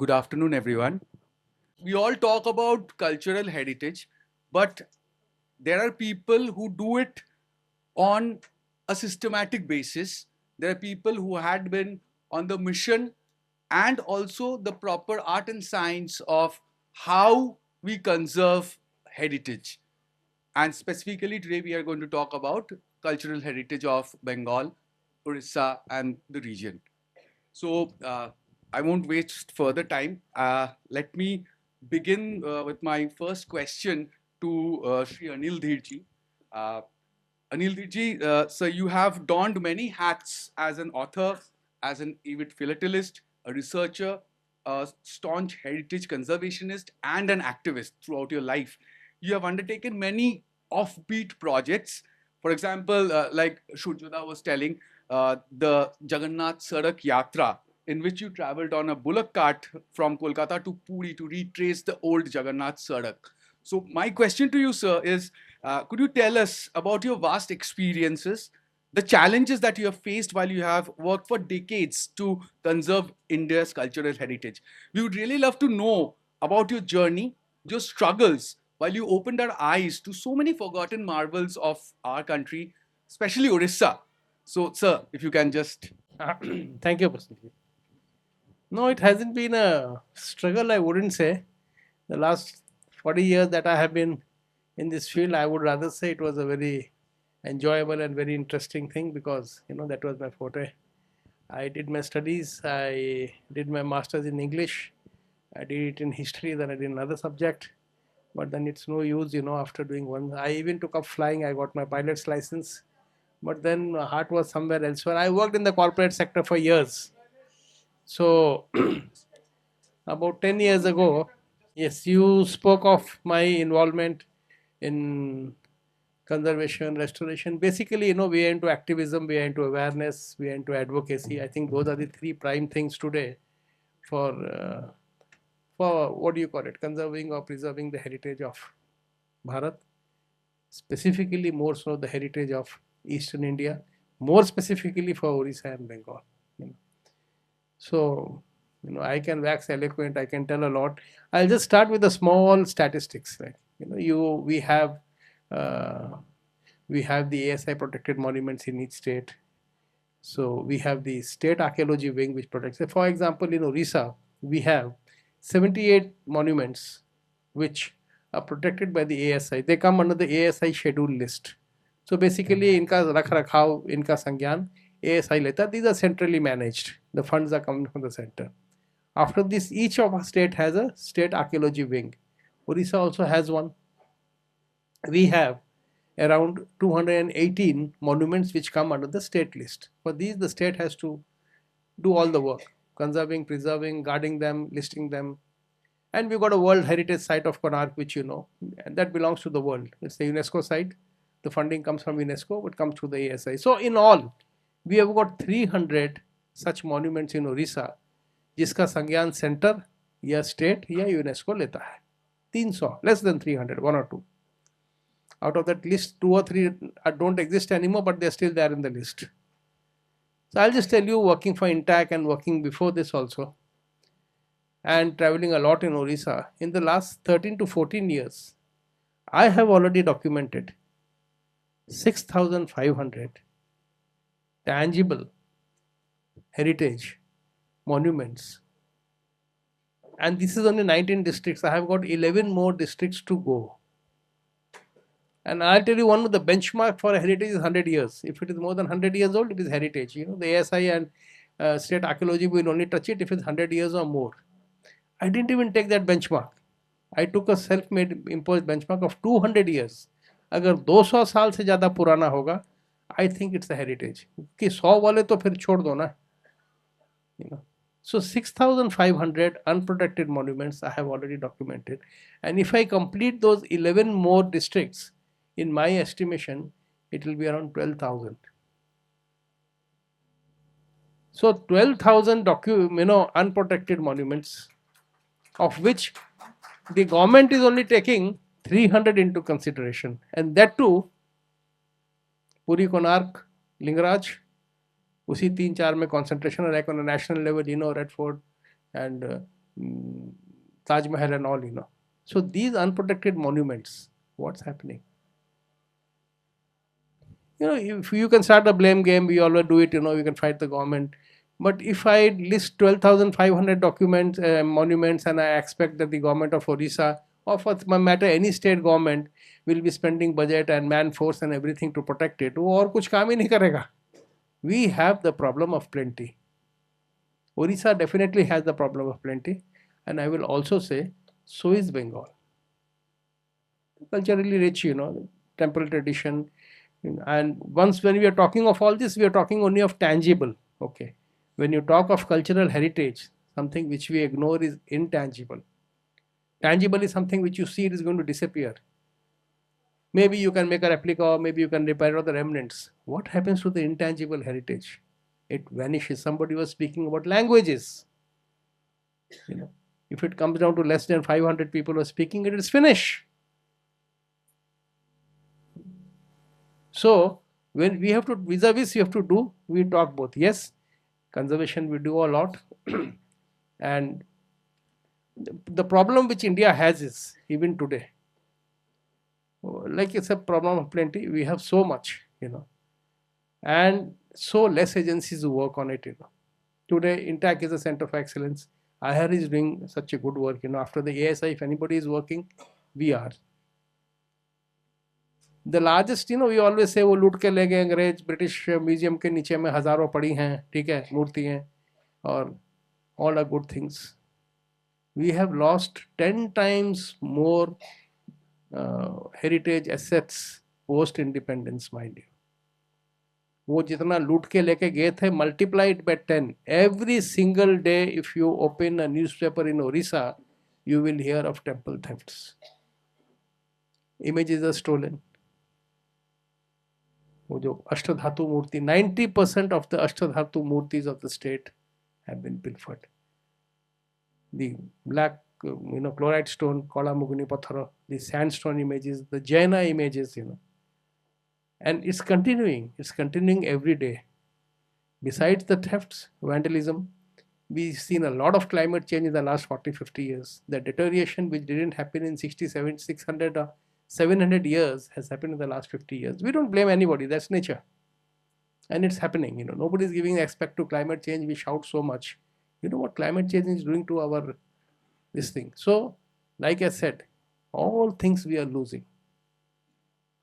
Good afternoon, everyone. We all talk about cultural heritage, but there are people who do it on a systematic basis. There are people who had been on the mission and also the proper art and science of how we conserve heritage. And specifically today we are going to talk about cultural heritage of Bengal, Orissa, and the region. So I won't waste further time. Let me begin with my first question to Sri Anil Dhir ji. Uh, Anil Dhir ji, so you have donned many hats as an author, as an avid philatelist, a researcher, a staunch heritage conservationist, and an activist throughout your life. You have undertaken many offbeat projects. For example, like Shurjada was telling, the Jagannath Sadak Yatra, in which you traveled on a Bullock cart from Kolkata to Puri to retrace the old Jagannath Sadak. So my question to you, sir, is could you tell us about your vast experiences, the challenges that you have faced while you have worked for decades to conserve India's cultural heritage? We would really love to know about your journey, your struggles, while you opened our eyes to so many forgotten marvels of our country, especially Orissa. So, sir, if you can just. Thank you, Prasanji. No, it hasn't been a struggle, I wouldn't say. The last 40 years that I have been in this field, I would rather say it was a very enjoyable and very interesting thing because, that was my forte. I did my studies, I did my master's in English, I did it in history, then I did another subject. But then it's no use, after doing one. I even took up flying, I got my pilot's license. But then my heart was somewhere elsewhere. I worked in the corporate sector for years. So, about 10 years ago, yes, you spoke of my involvement in conservation, restoration. Basically, we are into activism, we are into awareness, we are into advocacy. I think those are the three prime things today for what do you call it, conserving or preserving the heritage of Bharat, specifically more so the heritage of Eastern India, more specifically for Orissa and Bengal. So, I can wax eloquent, I can tell a lot. I'll just start with the small statistics. Right? Uh, we have the ASI protected monuments in each state. So we have the state archaeology wing which protects it. For example, in Orissa, we have 78 monuments which are protected by the ASI. They come under the ASI schedule list. So basically, इनका रख रखाव, इनका संज्ञान ASI लेता. These are centrally managed. The funds are coming from the center. After this, each of our state has a state archaeology wing. Orissa also has one. We have around 218 monuments which come under the state list. For these, the state has to do all the work, conserving, preserving, guarding them, listing them. And we've got a World Heritage Site of Konark, which and that belongs to the world. It's the UNESCO site. The funding comes from UNESCO, but comes through the ASI. So in all, we have got 300 such monuments in Orissa, जिसका संज्ञान centre या state या UNESCO लेता है. 300, less than 300, one or two. Out of that list, 2 or 3 don't exist anymore, but they're still there in the list. So I'll just tell you, working for Intac and working before this also, and traveling a lot in Orissa, in the last 13 to 14 years, I have already documented 6,500 tangible heritage monuments. And this is only 19 districts. I have got 11 more districts to go. And I'll tell you, one of the benchmark for a heritage is 100 years. If it is more than 100 years old, it is heritage. The ASI and state archaeology will only touch it if it's 100 years or more. I didn't even take that benchmark. I took a self-made imposed benchmark of 200 years. अगर 200 साल से ज़्यादा पुराना होगा, I think it's a heritage. कि 100 वाले तो फिर छोड़ दो ना. So 6,500 unprotected monuments I have already documented. And if I complete those 11 more districts, in my estimation, it will be around 12,000. So 12,000 unprotected monuments, of which the government is only taking 300 into consideration. And that too, Puri, Konark, Lingaraj, उसी 3-4 में concentration है, like on a national level, Red Fort and Taj Mahal and all, So these unprotected monuments, what's happening? If you can start a blame game, we always do it, we can fight the government. But if I list 12,500 documents, monuments, and I expect that the government of Odisha, or for no matter any state government, will be spending budget and man force and everything to protect it, वो और कुछ काम ही नहीं करेगा. We have the problem of plenty. Odisha definitely has the problem of plenty, and I will also say, so is Bengal. Culturally rich, temple tradition, and once when we are talking of all this, we are talking only of tangible. Okay, when you talk of cultural heritage, something which we ignore is intangible. Tangible is something which you see it is going to disappear. Maybe you can make a replica, or maybe you can repair the remnants. What happens to the intangible heritage? It vanishes. Somebody was speaking about languages. If it comes down to less than 500 people are speaking, it is finished. So when we have to vis-a-vis, you have to do, we talk both. Yes, conservation we do a lot, and the problem which India has is even today, like it's a problem of plenty. We have so much, and so less agencies who work on it. Today, INTAC is a center of excellence. IHR is doing such a good work. After the ASI, if anybody is working, we are. The largest, we always say वो लूट के ले गए अंग्रेज, British museum के नीचे में हजारों पड़ी हैं, ठीक है, मूर्ति हैं, और all are good things. We have lost 10 times more heritage assets post independence, mind you. वो जितना लूट के लेके गए थे, multiplied by 10. Every single day, if you open a newspaper in Orissa, you will hear of temple thefts. Images are stolen. वो जो अष्टधातु मूर्ति, 90% of the अष्टधातु मूर्तिज of the state have been pilfered. The black, chloride stone, Kala Muguni Pathara, the sandstone images, the Jaina images, and it's continuing every day. Besides the thefts, vandalism, we've seen a lot of climate change in the last 40-50 years. The deterioration which didn't happen in 600 or 700 years has happened in the last 50 years. We don't blame anybody, that's nature. And it's happening, nobody's giving respect to climate change. We shout so much. You know what climate change is doing to our, this thing. So, like I said, all things we are losing.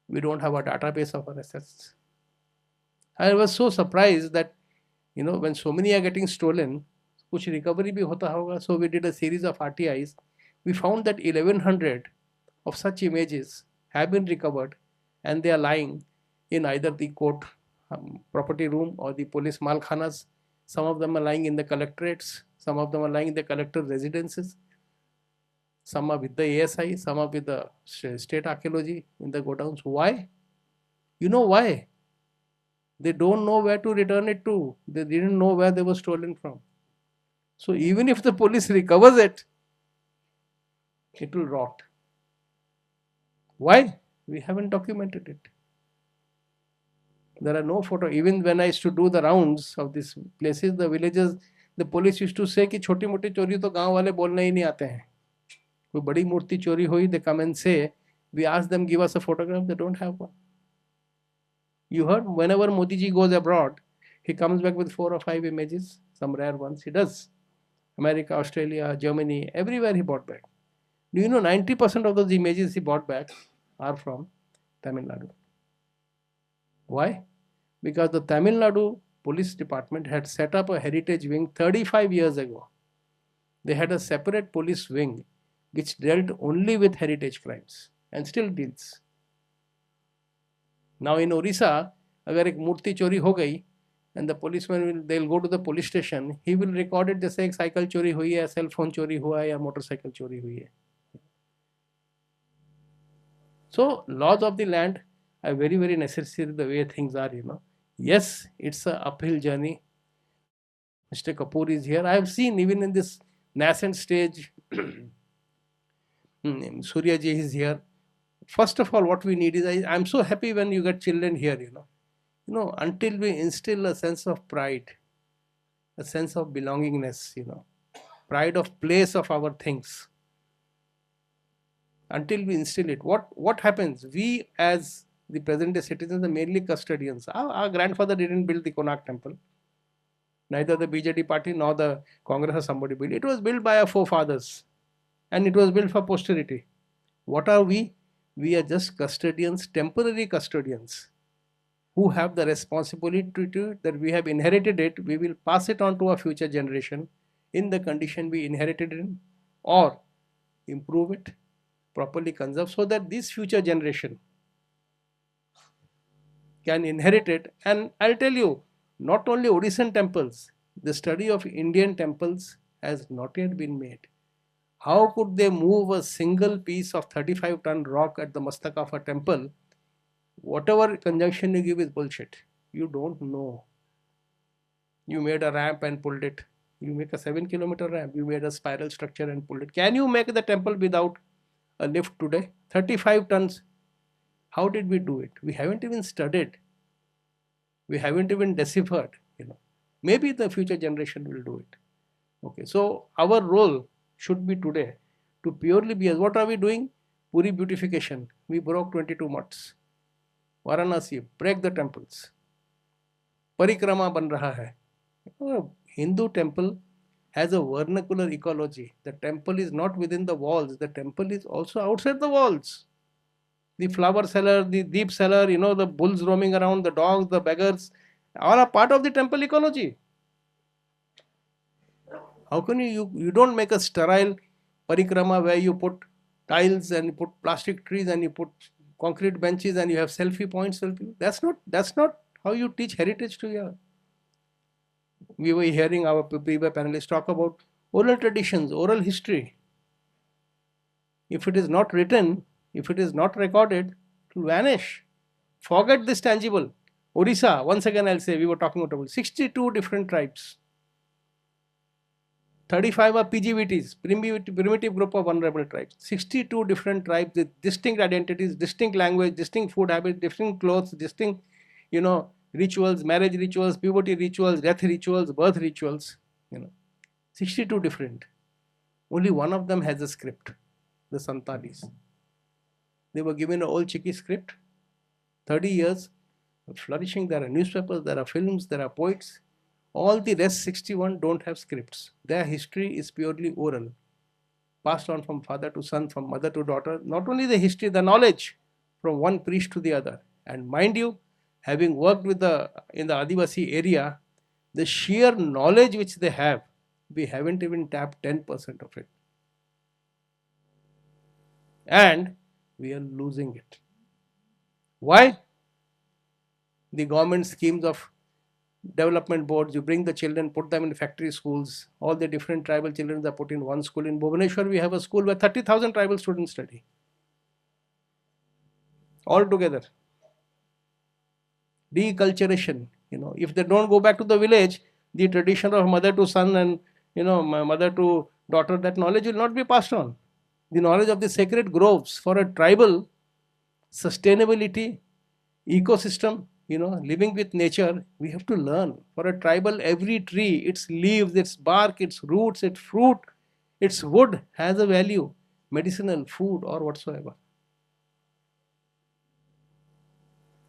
We don't have a database of our assets. I was so surprised that, when so many are getting stolen, kuch recovery bhi hota hoga. So we did a series of RTIs. We found that 1100 of such images have been recovered, and they are lying in either the court property room or the police malkhanas. Some of them are lying in the collectorates. Some of them are lying in the collector residences. Some are with the ASI. Some are with the state archaeology in the godowns. Why? You know why? They don't know where to return it to. They didn't know where they were stolen from. So even if the police recovers it, it will rot. Why? We haven't documented it. There are no photos. Even when I used to do the rounds of these places, the villages, the police used to say कि छोटी मोटी चोरी तो गांव वाले बोलने ही नहीं आते हैं. कोई बड़ी मूर्ति चोरी हुई, they come and say, we ask them, give us a photograph, they don't have one. You heard, whenever Modi ji goes abroad, he comes back with 4 or 5 images, some rare ones. He does. America, Australia, Germany, everywhere he brought back. Do you know 90% of those images he brought back are from Tamil Nadu? Why? Because the Tamil Nadu police department had set up a heritage wing 35 years ago. They had a separate police wing which dealt only with heritage crimes and still deals. Now in Orissa, agar ek murti chori ho gayi, and the policeman they'll go to the police station, he will record it, जैसे एक cycle चोरी हुई है, cell phone चोरी हुआ है या motorcycle चोरी हुई है. So laws of the land are very, very necessary the way things are, Yes, it's an uphill journey. Mr. Kapoor is here. I have seen even in this nascent stage, Surya ji is here. First of all, what we need is, I'm so happy when you get children here, until we instill a sense of pride, a sense of belongingness, pride of place of our things. Until we instill it, what happens? We as the present day citizens are mainly custodians. Our grandfather didn't build the Konark temple. Neither the BJD party nor the Congress or somebody built. It was built by our forefathers and it was built for posterity. What are we? We are just custodians, temporary custodians, who have the responsibility to that we have inherited it. We will pass it on to our future generation in the condition we inherited it in, or improve it, properly conserve, so that this future generation can inherit it. And I'll tell you, not only Odishan temples, the study of Indian temples has not yet been made. How could they move a single piece of 35-ton rock at the mastaka of a temple? Whatever conjunction you give is bullshit. You don't know. You made a ramp and pulled it. You make a 7-kilometer ramp. You made a spiral structure and pulled it. Can you make the temple without a lift today? 35 tons. How did we do it? We haven't even studied. We haven't even deciphered. Maybe the future generation will do it. Okay, so our role should be today to purely be as what are we doing? Puri beautification. We broke 22 mutts. Varanasi, break the temples. Parikrama ban raha hai. Hindu temple has a vernacular ecology. The temple is not within the walls. The temple is also outside the walls. The flower seller, the deep seller, the bulls roaming around, the dogs, the beggars, all are part of the temple ecology. How can you don't make a sterile parikrama where you put tiles and you put plastic trees and you put concrete benches and you have selfie points. That's not how you teach heritage to your. We were hearing our previous panelists talk about oral traditions, oral history. If it is not written, if it is not recorded, it will vanish. Forget this tangible. Odisha, once again I'll say, we were talking about 62 different tribes. 35 are PGVTs, primitive group of vulnerable tribes. 62 different tribes with distinct identities, distinct language, distinct food habits, distinct clothes, distinct, rituals, marriage rituals, puberty rituals, death rituals, birth rituals. 62 different. Only one of them has a script, the Santanis. They were given an old Chiki script. 30 years flourishing. There are newspapers, there are films, there are poets. All the rest 61 don't have scripts. Their history is purely oral, passed on from father to son, from mother to daughter. Not only the history, the knowledge from one priest to the other. And mind you, having worked in the Adivasi area, the sheer knowledge which they have, we haven't even tapped 10% of it. And we are losing it. Why? The government schemes of development boards, you bring the children, put them in factory schools, all the different tribal children are put in one school. In Bhubaneswar, we have a school where 30,000 tribal students study. All together. Deculturation, if they don't go back to the village, the tradition of mother to son and, mother to daughter, that knowledge will not be passed on. The knowledge of the sacred groves for a tribal sustainability, ecosystem, living with nature, we have to learn. For a tribal, every tree, its leaves, its bark, its roots, its fruit, its wood has a value, medicinal, food or whatsoever.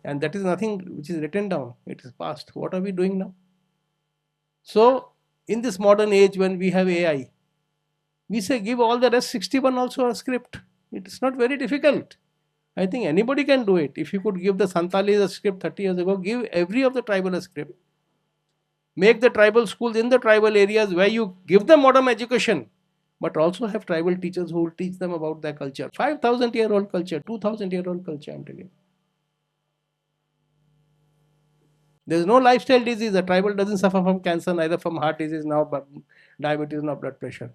And that is nothing which is written down, it is past. What are we doing now? So, in this modern age when we have AI, we say give all the rest 61 also a script. It is not very difficult. I think anybody can do it. If you could give the Santalis a script 30 years ago, give every of the tribal a script. Make the tribal schools in the tribal areas where you give them modern education, but also have tribal teachers who will teach them about their culture. 5,000-year-old culture, 2,000-year-old culture, I'm telling you. There is no lifestyle disease. A tribal doesn't suffer from cancer, neither from heart disease, now but diabetes, nor blood pressure.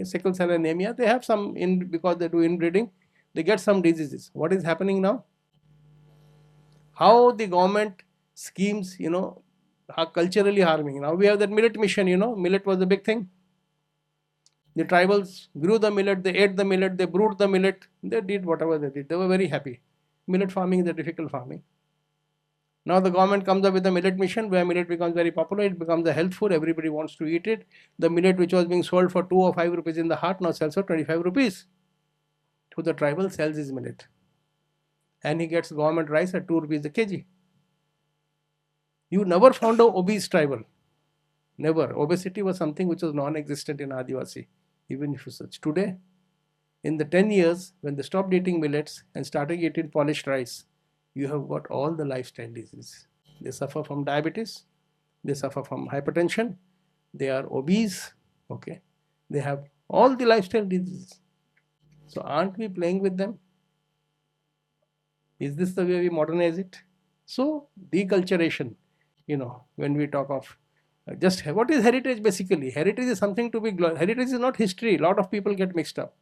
Sickle cell anemia, they have some, because they do inbreeding, they get some diseases. What is happening now? How the government schemes, are culturally harming. Now we have that millet mission, millet was a big thing. The tribals grew the millet, they ate the millet, they brewed the millet, they did whatever they did. They were very happy. Millet farming is a difficult farming. Now the government comes up with a millet mission where millet becomes very popular. It becomes a health food. Everybody wants to eat it. The millet which was being sold for 2 or 5 rupees in the heart now sells for 25 rupees. So the tribal sells his millet. And he gets government rice at 2 rupees a kg. You never found an obese tribal. Never. Obesity was something which was non-existent in Adivasi. Even if you search. Today, in the 10 years, when they stopped eating millets and started eating polished rice, you have got all the lifestyle diseases. They suffer from diabetes, they suffer from hypertension, they are obese, okay? They have all the lifestyle diseases. So aren't we playing with them? Is this the way we modernize it? So deculturation, when we talk of just what is heritage basically? Heritage is something to be, heritage is not history. A lot of people get mixed up.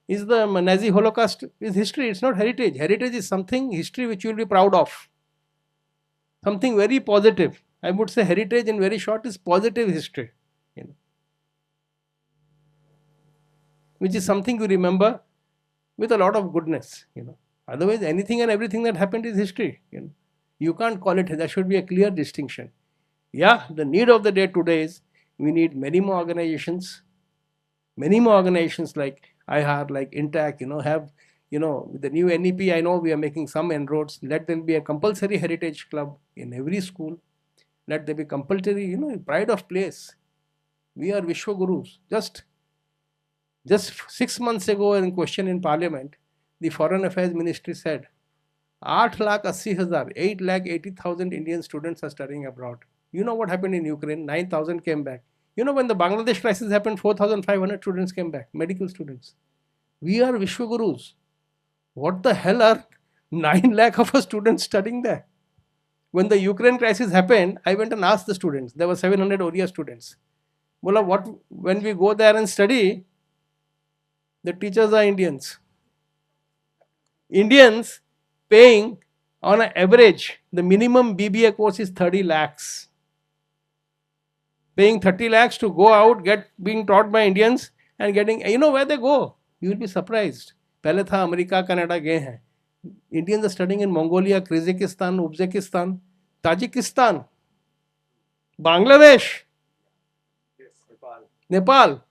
Is the Nazi Holocaust is history? It's not heritage. Heritage is something, history which you will be proud of. Something very positive. I would say heritage in very short is positive history. Which is something you remember with a lot of goodness. Otherwise, anything and everything that happened is history. You can't call it. There should be a clear distinction. Yeah, the need of the day today is we need many more organizations like IHAR, like Intact, have, with the new NEP, I know we are making some inroads. Let there be a compulsory heritage club in every school. Let there be compulsory, pride of place. We are Vishwa Gurus. Just 6 months ago in question in Parliament, the Foreign Affairs Ministry said, 8,80,000 Indian students are studying abroad. You know what happened in Ukraine? 9,000 came back. When the Bangladesh crisis happened, 4,500 students came back, medical students. We are Vishwa Gurus. What the hell are 9 lakh of us students studying there? When the Ukraine crisis happened, I went and asked the students. There were 700 Oriya students. Bola, when we go there and study, the teachers are Indians. Indians paying on an average, the minimum BBA course is 30 lakhs. Paying 30 lakhs to go out, being taught by Indians and getting, where they go? You will be surprised. पहले था America Canada गए हैं. Indians are studying in Mongolia, Kyrgyzstan, Uzbekistan, Tajikistan, Bangladesh, Nepal.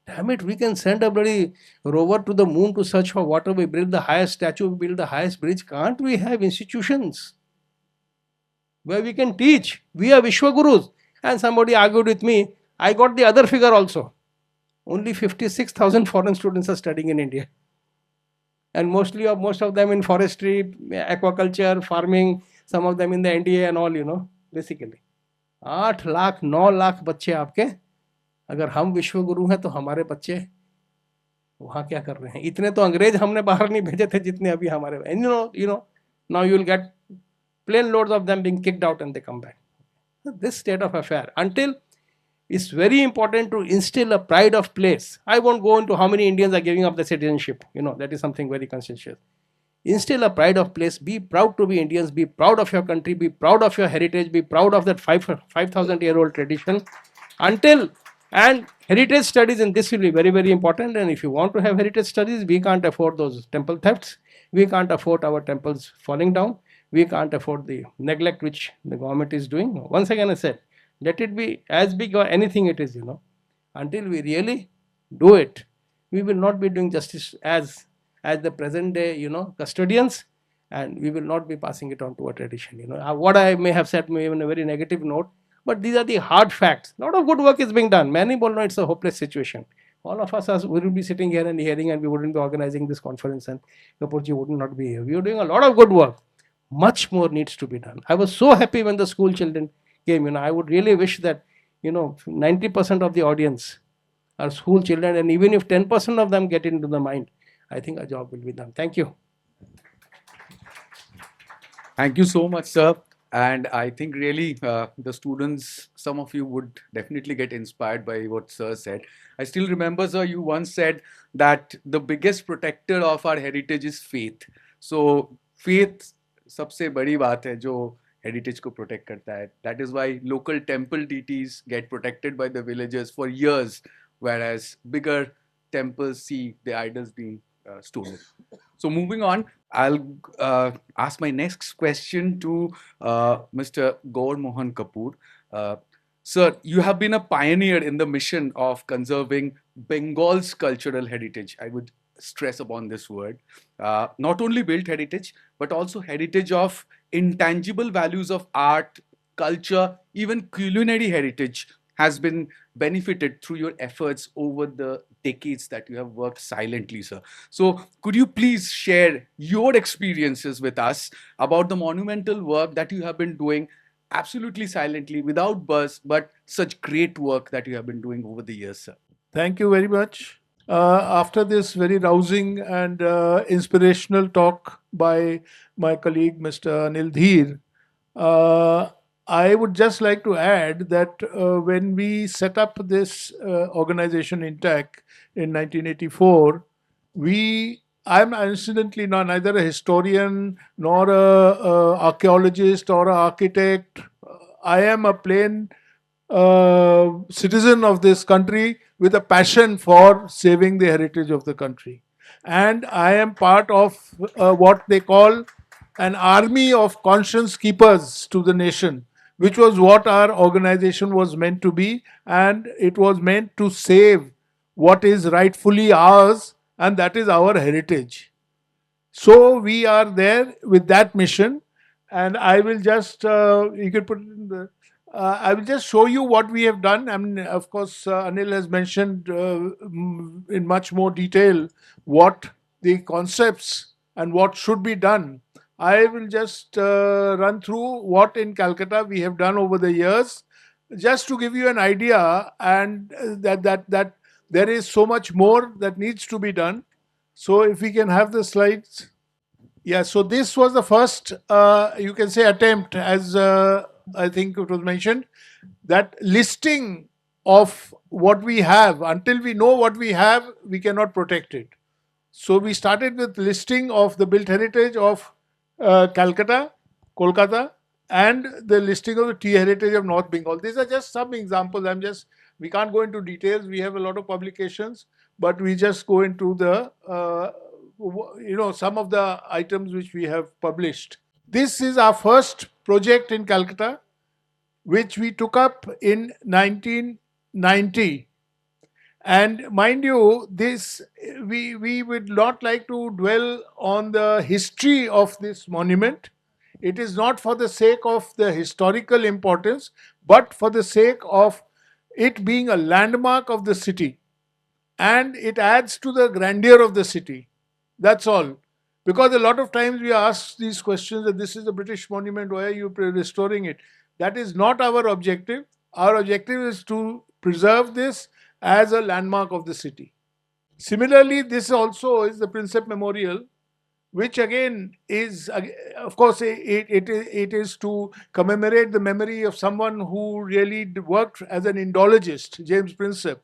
Damn it, we can send a bloody rover to the moon to search for water. We build the highest statue, we build the highest bridge. Can't we have institutions where we can teach? We are Vishwa Gurus. And somebody argued with me, I got the other figure also. Only 56,000 foreign students are studying in India. And most of them in forestry, aquaculture, farming, some of them in the NDA and all, basically. 8 lakh, 9 lakh बच्चे आपके, अगर हम विश्व गुरु हैं तो हमारे बच्चे वहाँ क्या कर रहे हैं? इतने तो अंग्रेज हमने बाहर नहीं भेजे थे जितने अभी हमारे. And now you will get plane loads of them being kicked out and they come back. This state of affair, until it's very important to instill a pride of place. I won't go into how many Indians are giving up the citizenship. That is something very conscientious. Instill a pride of place. Be proud to be Indians. Be proud of your country. Be proud of your heritage. Be proud of that 5,000-year-old tradition. And heritage studies in this will be very, very important. And if you want to have heritage studies, we can't afford those temple thefts. We can't afford our temples falling down. We can't afford the neglect which the government is doing. Once again, I said, let it be as big or anything it is, until we really do it, we will not be doing justice as the present day, custodians, and we will not be passing it on to a tradition. What I may have said may be in a very negative note, but these are the hard facts. A lot of good work is being done. Many will know it's a hopeless situation. All of us will be sitting here and hearing, and we wouldn't be organizing this conference, and Kapurji would not be here. We are doing a lot of good work. Much more needs to be done. I was so happy when the school children came. I would really wish that 90% of the audience are school children, and even if 10% of them get into the mind, I think a job will be done. Thank you. Thank you so much, sir. And I think really the students, some of you would definitely get inspired by what sir said. I still remember, sir, you once said that the biggest protector of our heritage is faith. So faith सबसे बड़ी बात है जो heritage को protect करता है. That is why local temple deities get protected by the villagers for years, whereas bigger temples see the idols being stolen. So moving on, I'll ask my next question to Mr. Gaur Mohan Kapoor. Uh, Sir, you have been a pioneer in the mission of conserving Bengal's cultural heritage. I would stress upon this word. Not only built heritage, but also heritage of intangible values of art, culture, even culinary heritage has been benefited through your efforts over the decades that you have worked silently, sir. So, could you please share your experiences with us about the monumental work that you have been doing absolutely silently, without buzz, but such great work that you have been doing over the years, sir? Thank you very much. After this very rousing and inspirational talk by my colleague, Mr. Anil Dhir, uh, I would just like to add that when we set up this organization INTAC in 1984, I'm incidentally neither a historian nor a archaeologist or an architect. I am a plain citizen of this country with a passion for saving the heritage of the country. And I am part of what they call an army of conscience keepers to the nation, which was what our organization was meant to be. And it was meant to save what is rightfully ours, and that is our heritage. So we are there with that mission, and I will just you can put it in the. I will just show you what we have done. I mean, of course, Anil has mentioned in much more detail what the concepts and what should be done. I will just run through what in Calcutta we have done over the years, just to give you an idea, and that there is so much more that needs to be done. So if we can have the slides. Yeah, so this was the first, you can say, attempt, as I think it was mentioned, that listing of what we have. Until we know what we have, we cannot protect it. So we started with listing of the built heritage of Calcutta, Kolkata, and the listing of the tea heritage of North Bengal. These are just some examples. We can't go into details. We have a lot of publications, but we just go into the some of the items which we have published. This is our first project in Calcutta, which we took up in 1990. And mind you, this we would not like to dwell on the history of this monument. It is not for the sake of the historical importance, but for the sake of it being a landmark of the city. And it adds to the grandeur of the city. That's all. Because a lot of times we ask these questions that this is a British monument, why are you restoring it? That is not our objective. Our objective is to preserve this as a landmark of the city. Similarly, this also is the Princep Memorial, which again is, of course, it is to commemorate the memory of someone who really worked as an Indologist, James Princep.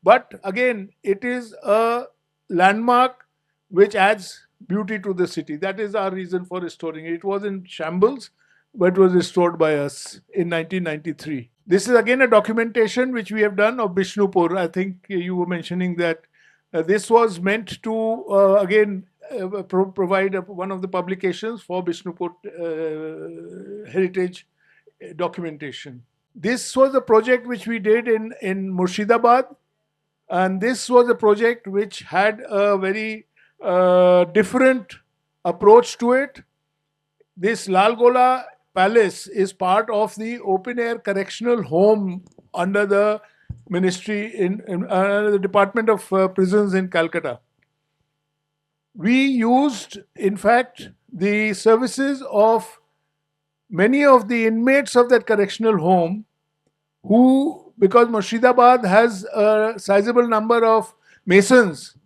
But again, it is a landmark which adds beauty to the city. That is our reason for restoring it. It was in shambles, but was restored by us in 1993. This is again a documentation which we have done of Bishnupur. I think you were mentioning that this was meant to again provide one of the publications for Bishnupur heritage documentation. This was a project which we did in Murshidabad, and this was a project which had a very different approach to it. This Lalgola Palace is part of the open air correctional home under the ministry in the Department of Prisons in Calcutta. We used, in fact, the services of many of the inmates of that correctional home who, because Murshidabad has a sizable number of Masons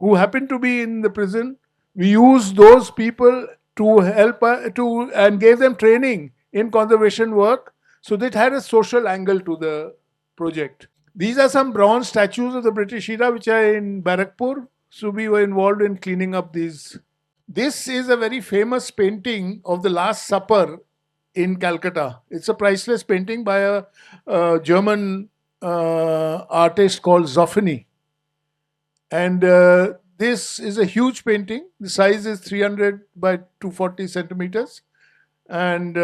who happen to be in the prison, we used those people to help and gave them training in conservation work. So that had a social angle to the project. These are some bronze statues of the British era which are in Barakpur. So we were involved in cleaning up these. This is a very famous painting of the Last Supper in Calcutta. It's a priceless painting by a German artist called Zoffany. And This is a huge painting. The size is 300 by 240 centimeters. And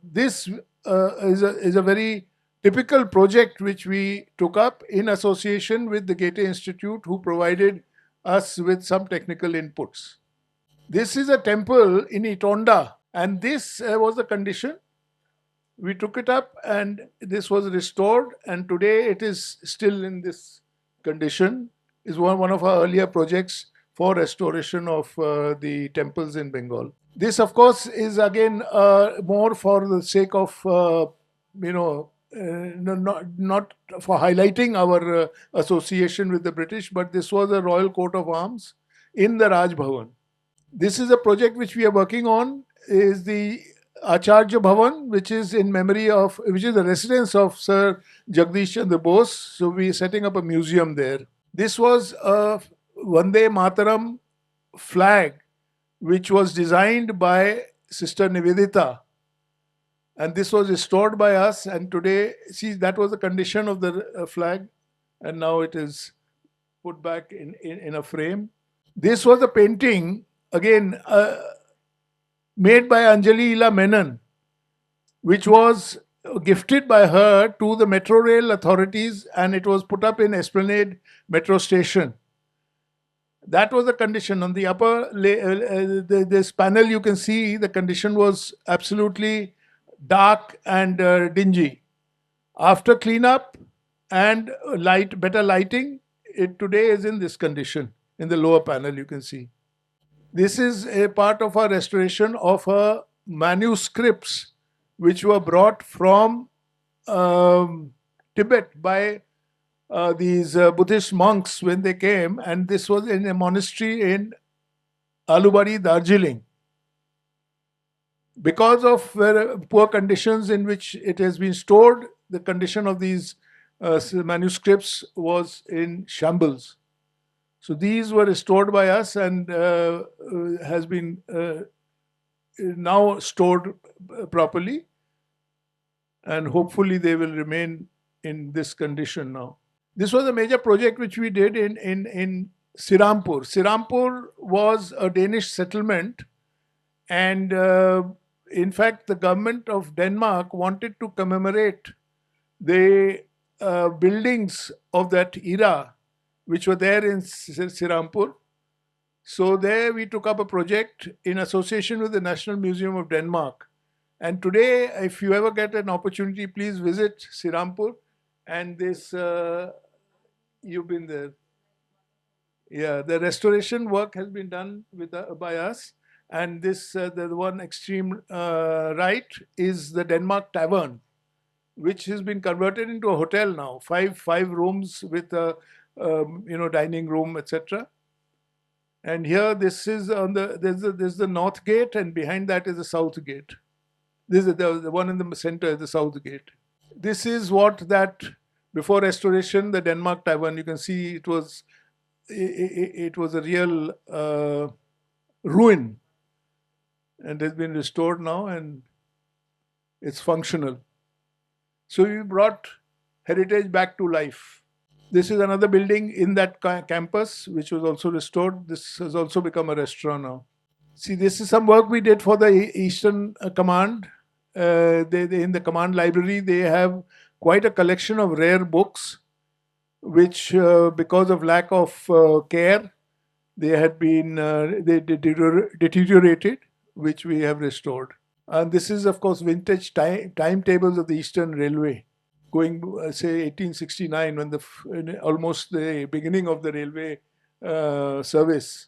this is a very typical project which we took up in association with the Goethe Institute, who provided us with some technical inputs. This is a temple in Itonda, and this was the condition. We took it up and this was restored, and today it is still in this condition. Is one of our earlier projects for restoration of the temples in Bengal. This, of course, is again more for the sake of, not for highlighting our association with the British, but this was a royal coat of arms in the Raj Bhavan. This is a project which we are working on, is the Acharya Bhavan, which is in memory of, which is the residence of Sir Jagdish Chandra Bose. So we are setting up a museum there. This was a Vande Mataram flag, which was designed by Sister Nivedita. And this was restored by us. And today, see, that was the condition of the flag. And now it is put back in a frame. This was a painting, again, made by Anjali Ila Menon, which was gifted by her to the Metro Rail authorities, and it was put up in Esplanade Metro Station. That was the condition. On the upper, this panel, you can see the condition was absolutely dark and dingy. After cleanup and better lighting, it today is in this condition. In the lower panel, you can see. This is a part of our restoration of her manuscripts, which were brought from Tibet by these Buddhist monks when they came, and this was in a monastery in Alubari, Darjeeling. Because of poor conditions in which it has been stored, the condition of these manuscripts was in shambles. So these were restored by us and has been now stored properly, and hopefully they will remain in this condition now. This was a major project which we did in Sirampur. Sirampur was a Danish settlement, and in fact the government of Denmark wanted to commemorate the buildings of that era which were there in Sirampur. So there we took up a project in association with the National Museum of Denmark. And today, if you ever get an opportunity, please visit Sirampur. And this, you've been there. Yeah, the restoration work has been done by us. And this, the one extreme right is the Denmark Tavern, which has been converted into a hotel now. Five rooms with a dining room, etc. And here, this is on there's the north gate, and behind that is the south gate. This is the one in the center is the south gate. This is what that before restoration, the Denmark Tavern. You can see it was a real ruin, and has been restored now, and it's functional. So we brought heritage back to life. This is another building in that campus, which was also restored. This has also become a restaurant now. See, this is some work we did for the Eastern Command. In the command library, they have quite a collection of rare books, which, because of lack of care, they had been they deteriorated, which we have restored. And this is, of course, vintage timetables of the Eastern Railway, going, say, 1869, when almost the beginning of the railway service.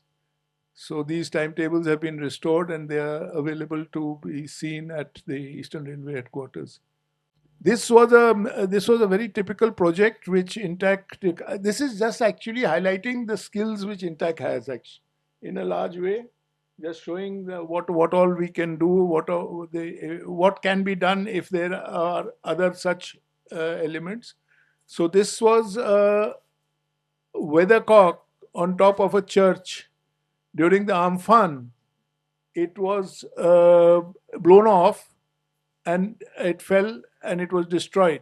So these timetables have been restored, and they are available to be seen at the Eastern Railway headquarters. This was a very typical project which Intact. This is just actually highlighting the skills which Intact has, actually, in a large way, just showing what all we can do, what can be done if there are other such elements. So this was a weathercock on top of a church. During the Amphan, it was blown off and it fell and it was destroyed.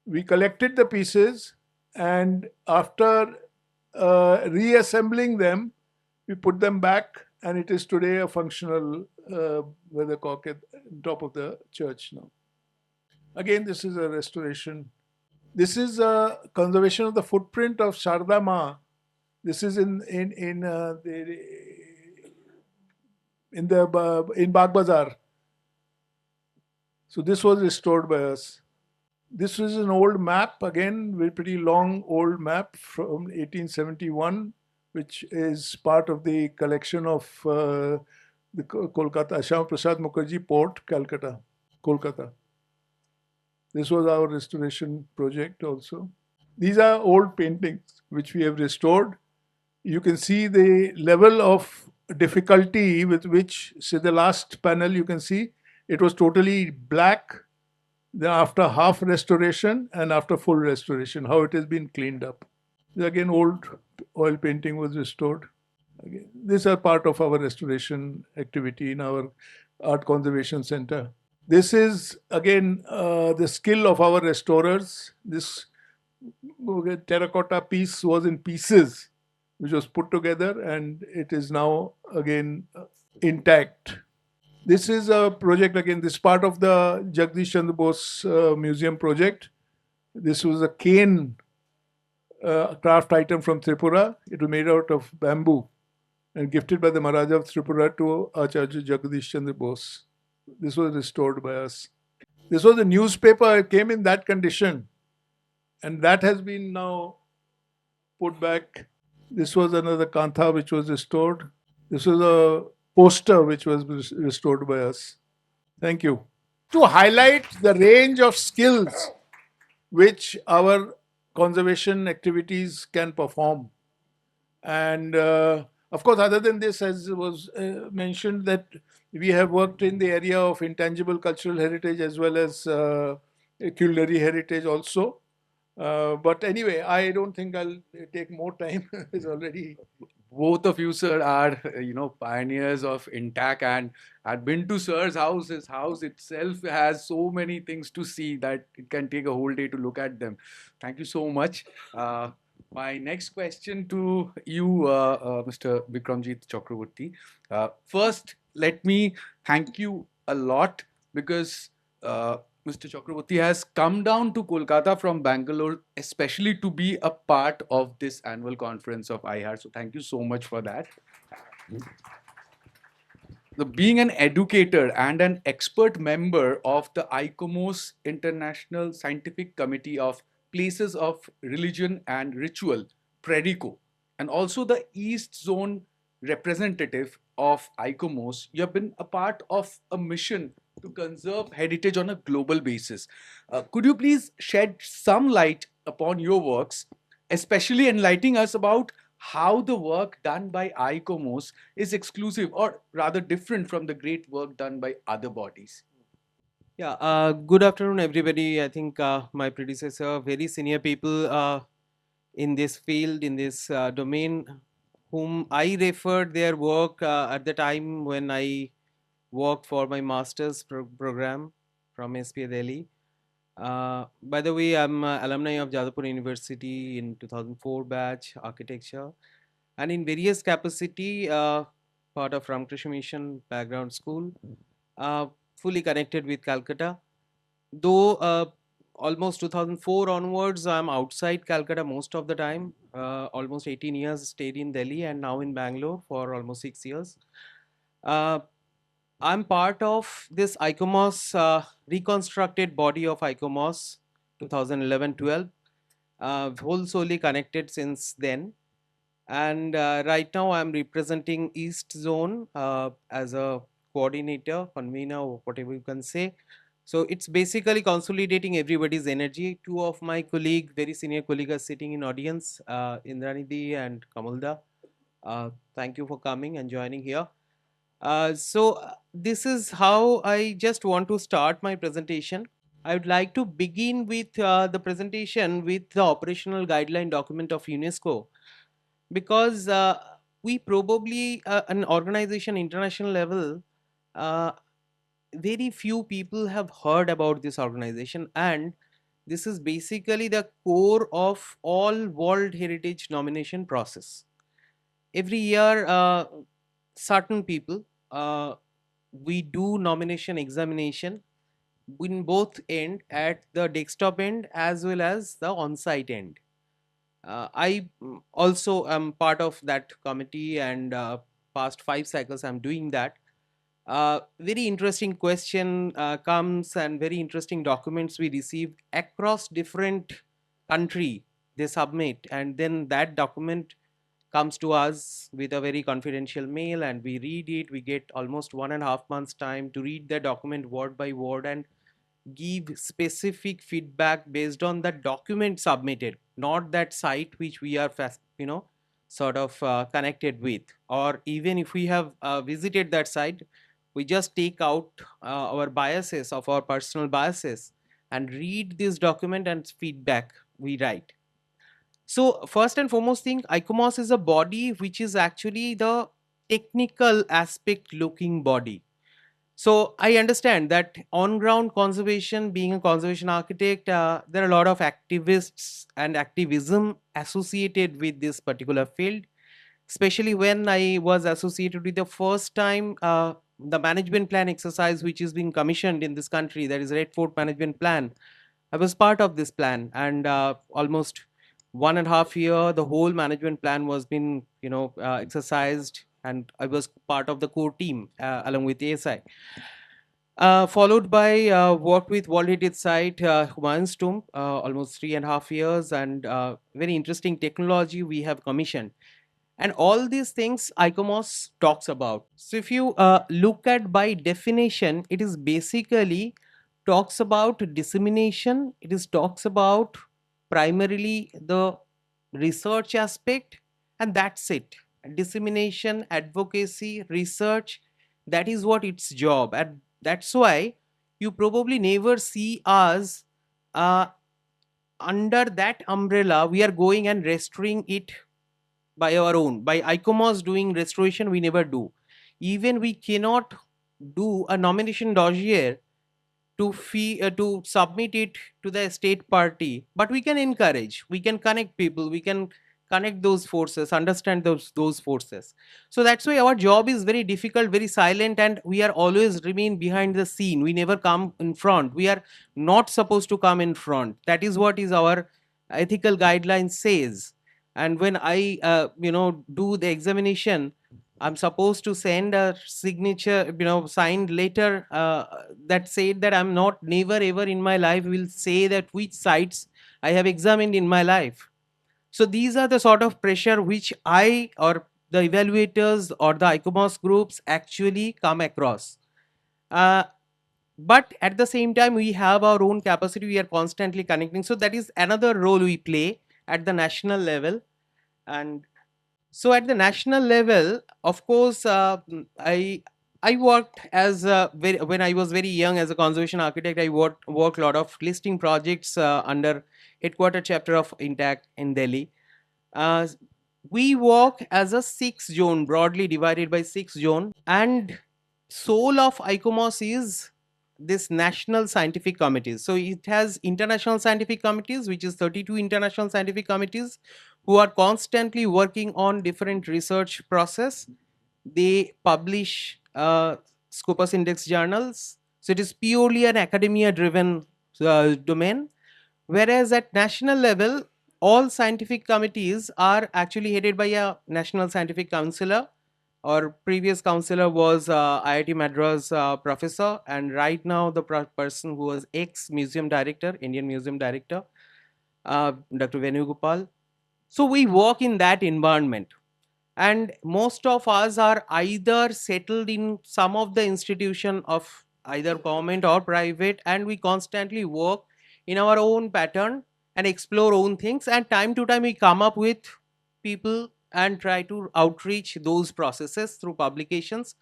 We collected the pieces, and after reassembling them, we put them back, and it is today a functional weathercock at the top of the church now. Again, this is a restoration. This is a conservation of the footprint of Sharda Ma. This is in Bagh Bazar. So this was restored by us. This is an old map, again, very pretty long old map from 1871, which is part of the collection of the Kolkata, Shyam Prasad Mukherjee Port, Calcutta, Kolkata. This was our restoration project also. These are old paintings which we have restored. You can see the level of difficulty with which, say, the last panel, you can see it was totally black. Then after half restoration and after full restoration, how it has been cleaned up. Again, old oil painting was restored. Again, these are part of our restoration activity in our Art Conservation Center. This is again the skill of our restorers. This terracotta piece was in pieces, which was put together, and it is now again intact. This is a project, again, this part of the Jagdish Chandra Bose Museum project. This was a cane craft item from Tripura. It was made out of bamboo and gifted by the Maharaja of Tripura to Acharya Jagdish Chandra Bose. This was restored by us. This was a newspaper. It came in that condition, and that has been now put back. This was another kantha which was restored. This was a poster which was restored by us. Thank you. To highlight the range of skills which our conservation activities can perform. And of course, other than this, as was mentioned, that we have worked in the area of intangible cultural heritage as well as culinary heritage also. But anyway, I don't think I'll take more time. It's already. Both of you, sir, are pioneers of intact, and I've been to sir's house. His house itself has so many things to see that it can take a whole day to look at them. Thank you so much. My next question to you, Mr. Bikramjit Chakraborty. First, let me thank you a lot because Mr. Chakraborty has come down to Kolkata from Bangalore, especially to be a part of this annual conference of IHAR. So thank you so much for that. Being an educator and an expert member of the ICOMOS International Scientific Committee of Places of Religion and Ritual, PREDICO, and also the East Zone representative of ICOMOS, you have been a part of a mission to conserve heritage on a global basis. Could you please shed some light upon your works, especially enlightening us about how the work done by ICOMOS is exclusive or rather different from the great work done by other bodies? Yeah, good afternoon, everybody. I think my predecessor, very senior people in this field, in this domain, whom I referred their work at the time when I worked for my master's program from SPA Delhi. By the way, I'm alumni of Jadavpur University in 2004 batch, architecture, and in various capacity, part of Ramakrishna Mission background school, fully connected with Calcutta. Though almost 2004 onwards, I'm outside Calcutta most of the time. Almost 18 years stayed in Delhi and now in Bangalore for almost 6 years. I'm part of this ICOMOS, reconstructed body of ICOMOS 2011-12, whole solely connected since then. And right now I'm representing East Zone as a coordinator, convener, or whatever you can say. So it's basically consolidating everybody's energy. Two of my colleagues, very senior colleagues, are sitting in audience, Indranidhi and Kamalda. Thank you for coming and joining here. This is how I just want to start my presentation. I would like to begin with the presentation with the operational guideline document of UNESCO, because we probably, an organization international level, very few people have heard about this organization, and this is basically the core of all World Heritage nomination process. Every year, certain people, we do nomination examination in both end, at the desktop end as well as the on-site end. I also am part of that committee, and past 5 cycles I'm doing that. Very interesting question comes, and very interesting documents we received across different country they submit, and then that document comes to us with a very confidential mail, and we read it. We get almost 1.5 months time to read the document word by word and give specific feedback based on the document submitted, not that site which we are sort of connected with. Or even if we have visited that site, we just take out our biases of our personal biases and read this document and feedback we write. So first and foremost thing, ICOMOS is a body which is actually the technical aspect looking body. So I understand that on ground conservation, being a conservation architect, there are a lot of activists and activism associated with this particular field. Especially when I was associated with the first time the management plan exercise which is being commissioned in this country, that is Red Fort Management Plan. I was part of this plan, and almost 1.5 year, the whole management plan was being exercised, and I was part of the core team along with ASI. Followed by work with World Heritage Site, Humayun's Tomb, almost 3.5 years, and very interesting technology we have commissioned. And all these things ICOMOS talks about. So if you look at by definition, it is basically talks about dissemination. It is talks about primarily the research aspect, and that's it. Dissemination, advocacy, research, that is what its job. And that's why you probably never see us under that umbrella. We are going and restoring it by our own. By ICOMOS doing restoration, we never do. Even we cannot do a nomination dossier to submit it to the state party, but we can encourage, we can connect people, we can connect those forces, understand those forces. So that's why our job is very difficult, very silent, and we are always remain behind the scene. We never come in front. We are not supposed to come in front. That is what is our ethical guideline says. And when I do the examination, I'm supposed to send a signature, signed letter that said that I'm not, never ever in my life will say that which sites I have examined in my life. So these are the sort of pressure which I or the evaluators or the ICOMOS groups actually come across. But at the same time, we have our own capacity. We are constantly connecting. So that is another role we play at the national level. And so at the national level, of course, I worked as when I was very young as a conservation architect. I worked a lot of listing projects under headquarter chapter of Intact in Delhi. Uh, we work as a 6 zone, broadly divided by 6 zone, and soul of ICOMOS is this national scientific committees. So it has international scientific committees, which is 32 international scientific committees who are constantly working on different research process. They publish Scopus Index journals. So it is purely an academia driven domain. Whereas at national level, all scientific committees are actually headed by a national scientific counselor. Our previous counselor was IIT Madras professor, and right now the person who was ex-museum director, Indian Museum Director, Dr. Venugopal. So we work in that environment, and most of us are either settled in some of the institution of either government or private, and we constantly work in our own pattern and explore own things, and time to time we come up with people and try to outreach those processes through publications.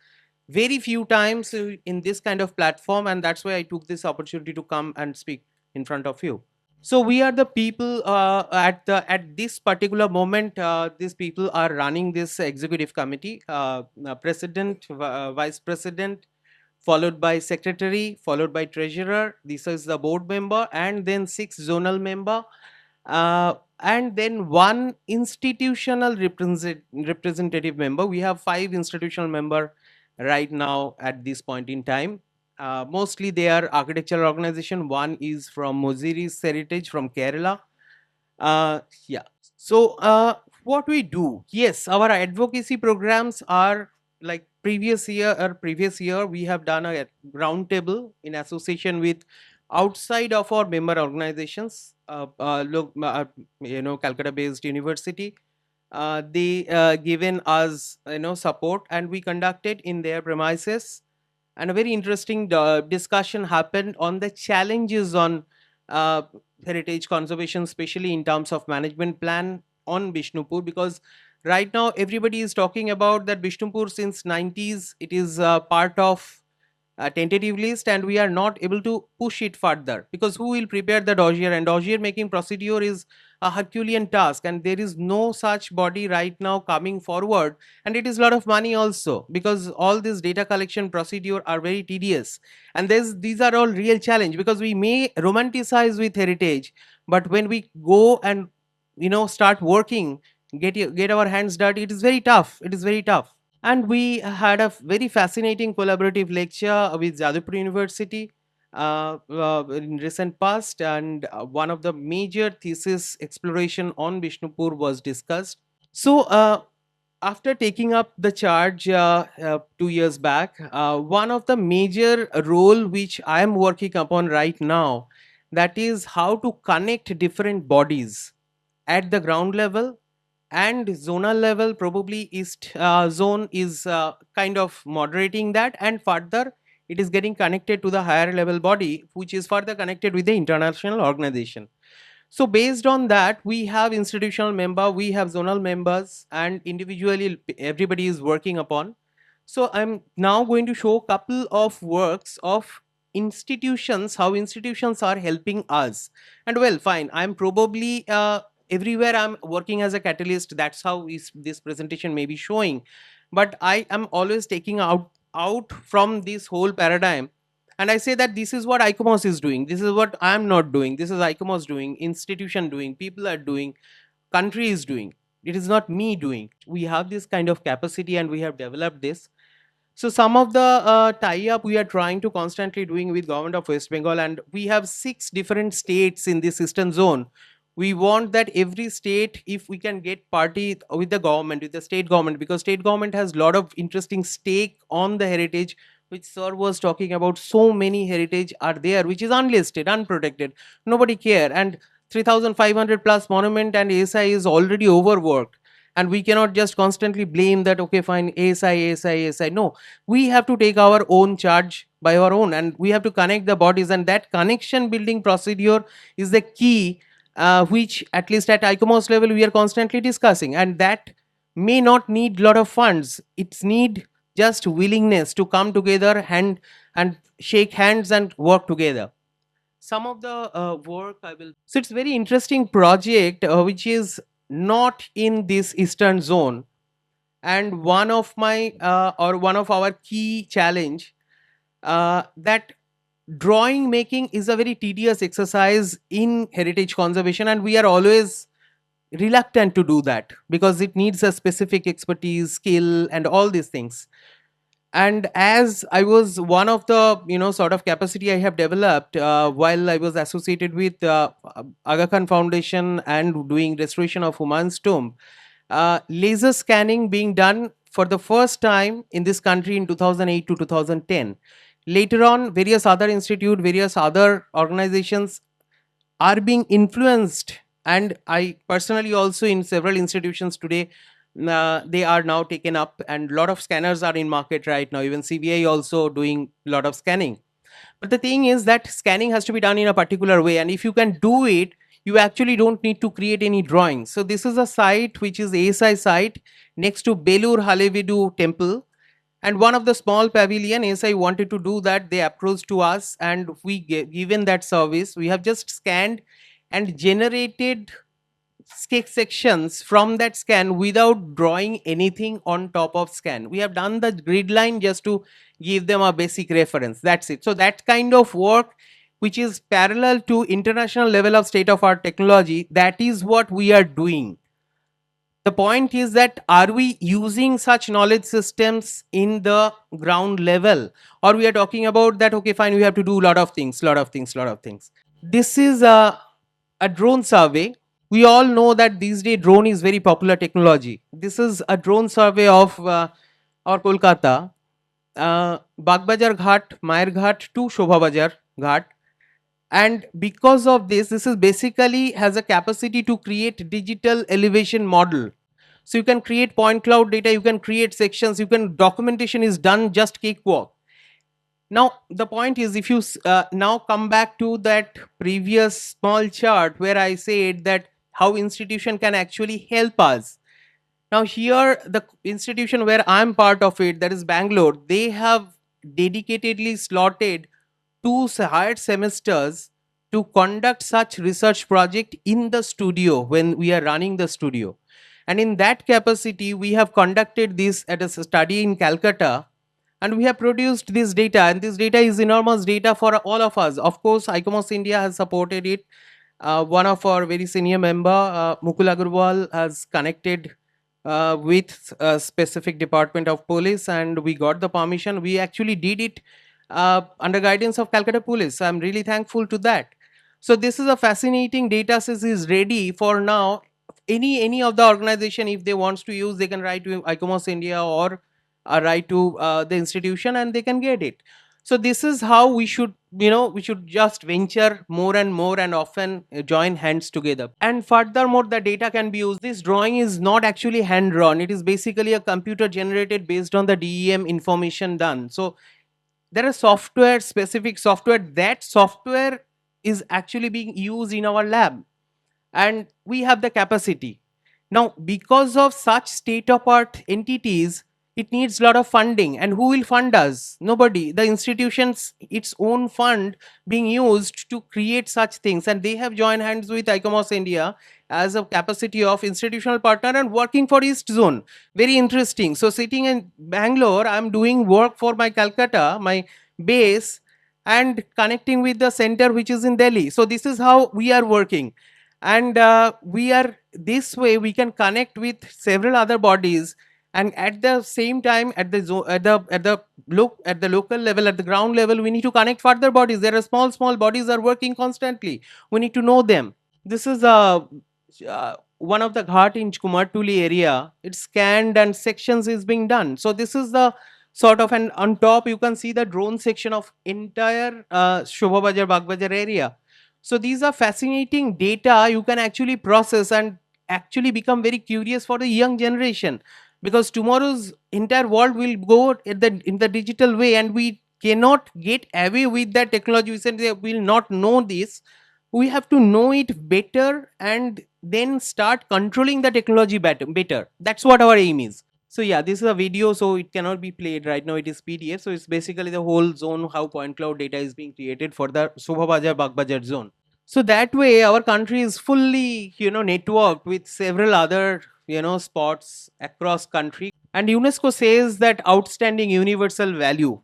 Very few times in this kind of platform, and that's why I took this opportunity to come and speak in front of you. So we are the people at this particular moment. These people are running this executive committee, president, vice president, followed by secretary, followed by treasurer. This is the board member, and then 6 zonal member, and then one institutional representative member. We have 5 institutional member right now at this point in time. Mostly they are architectural organization. One is from Moziri's Heritage from Kerala. Yeah. So what we do? Yes, our advocacy programs are like previous year we have done a round table in association with outside of our member organizations. Calcutta based university. They given us support, and we conducted in their premises, and a very interesting discussion happened on the challenges on uh, heritage conservation, especially in terms of management plan on Bishnupur, because right now everybody is talking about that Bishnupur since 90s it is part of a tentative list, and we are not able to push it further because who will prepare the dossier, and dossier making procedure is a Herculean task, and there is no such body right now coming forward, and it is a lot of money also because all this data collection procedure are very tedious, and these are all real challenge because we may romanticize with heritage, but when we go and start working, get our hands dirty, it is very tough, it is very tough. And we had a very fascinating collaborative lecture with Jadavpur University in recent past, and one of the major thesis exploration on Bishnupur was discussed. So, after taking up the charge 2 years back, one of the major role which I am working upon right now, that is how to connect different bodies at the ground level and zonal level. Probably east zone is kind of moderating that, and further it is getting connected to the higher level body, which is further connected with the international organization. So based on that, we have institutional member, we have zonal members, and individually everybody is working upon. So I'm now going to show a couple of works of institutions, how institutions are helping us. And well, fine, I'm probably everywhere I'm working as a catalyst. That's how this presentation may be showing. But I am always taking out from this whole paradigm, and I say that this is what ICOMOS is doing, this is what I am not doing, this is ICOMOS doing, institution doing, people are doing, country is doing, it is not me doing. We have this kind of capacity and we have developed this. So some of the tie-up we are trying to constantly doing with government of West Bengal, and we have 6 different states in this eastern zone. We want that every state, if we can get party with the government, with the state government, because state government has lot of interesting stake on the heritage, which sir was talking about. So many heritage are there which is unlisted, unprotected, nobody care, and 3,500 plus monument, and ASI is already overworked, and we cannot just constantly blame that okay fine ASI. No, we have to take our own charge by our own, and we have to connect the bodies, and that connection building procedure is the key, which at least at ICOMOS level we are constantly discussing, and that may not need lot of funds, it's need just willingness to come together and shake hands and work together. Some of the work I will. So it's very interesting project which is not in this eastern zone, and one of my or one of our key challenge, that drawing making is a very tedious exercise in heritage conservation, and we are always reluctant to do that because it needs a specific expertise, skill, and all these things. And as I was one of the sort of capacity I have developed while I was associated with Aga Khan Foundation and doing restoration of Humayun's tomb, laser scanning being done for the first time in this country in 2008 to 2010. Later on, various other institute, various other organizations are being influenced, and I personally also in several institutions today, they are now taken up, and lot of scanners are in market right now. Even CBI also doing lot of scanning. But the thing is that scanning has to be done in a particular way, and if you can do it, you actually don't need to create any drawings. So this is a site which is ASI site next to Belur Halevidu temple, and one of the small pavilion ASI wanted to do that. They approached to us, and we given that service. We have just scanned and generated sections from that scan without drawing anything on top of scan. We have done the grid line just to give them a basic reference. That's it. So that kind of work, which is parallel to international level of state of art technology, that is what we are doing. The point is that are we using such knowledge systems in the ground level, or we are talking about that, okay, fine, we have to do a lot of things, this is a drone survey. We all know that these days drone is very popular technology. This is a drone survey of our Kolkata, Bagbajar Ghat, Mayer Ghat to Shobha Bajar Ghat. And because of this is basically has a capacity to create digital elevation model. So you can create point cloud data, you can create sections, you can documentation is done just cakewalk. Now the point is, if you now come back to that previous small chart where I said that how institution can actually help us. Now here the institution where I'm part of it, that is Bangalore, they have dedicatedly slotted 2 hired semesters to conduct such research project in the studio when we are running the studio. And in that capacity, we have conducted this at a study in Calcutta, and we have produced this data, and this data is enormous data for all of us. Of course, ICOMOS India has supported it. One of our very senior member, Mukul Agarwal, has connected with a specific department of police, and we got the permission. We actually did it under guidance of Calcutta Police. I'm really thankful to that. So this is a fascinating data set is ready for now. Any of the organization, if they wants to use, they can write to ICOMOS India or write to the institution, and they can get it. So this is how we should, we should just venture more and more and often join hands together. And furthermore, the data can be used. This drawing is not actually hand drawn. It is basically a computer generated based on the DEM information done. So there are software, specific software. That software is actually being used in our lab, and we have the capacity. Now, because of such state of art entities, it needs a lot of funding. And who will fund us? Nobody. The institutions, its own fund being used to create such things. And they have joined hands with ICOMOS India as a capacity of institutional partner and working for East Zone. Very interesting. So sitting in Bangalore, I'm doing work for my Calcutta, my base, and connecting with the center which is in Delhi. So this is how we are working. And we are this way we can connect with several other bodies, and at the same time at the local level, at the ground level, we need to connect further bodies. There are small bodies are working constantly. We need to know them. This is one of the ghat in Kumartuli area. It's scanned and sections is being done. So this is the sort of, and on top you can see the drone section of entire Shobha Bajar Bagbajar area. So these are fascinating data you can actually process and actually become very curious for the young generation, because tomorrow's entire world will go in the digital way, and we cannot get away with that technology. We said they will not know this. We have to know it better and then start controlling the technology better. That's what our aim is. So yeah, this is a video, so it cannot be played right now. It is PDF. So it's basically the whole zone, how point cloud data is being created for the Shobha Bajar Bagbajar zone. So that way our country is fully, networked with several other, spots across country. And UNESCO says that outstanding universal value.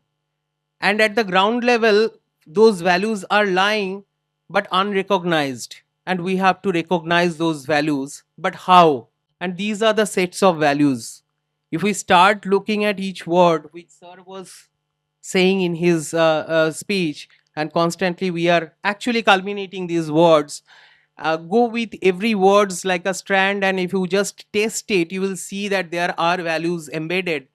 And at the ground level, those values are lying but unrecognized. And we have to recognize those values. But how? And these are the sets of values. If we start looking at each word, which Sir was saying in his speech, and constantly we are actually culminating these words, go with every words like a strand, and if you just test it, you will see that there are values embedded.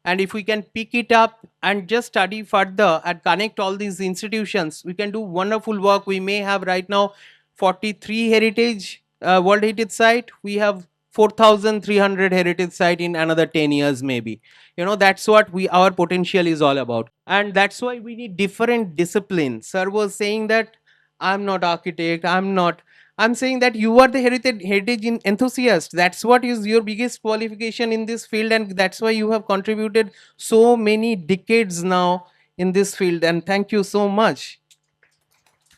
And if we can pick it up and just study further and connect all these institutions, we can do wonderful work. We may have right now 43 heritage world heritage site. We have 4,300 heritage site in another 10 years maybe. That's what our potential is all about. And that's why we need different disciplines. Sir was saying that I'm not architect, I'm saying that you are the heritage enthusiast. That's what is your biggest qualification in this field, and that's why you have contributed so many decades now in this field. And thank you so much.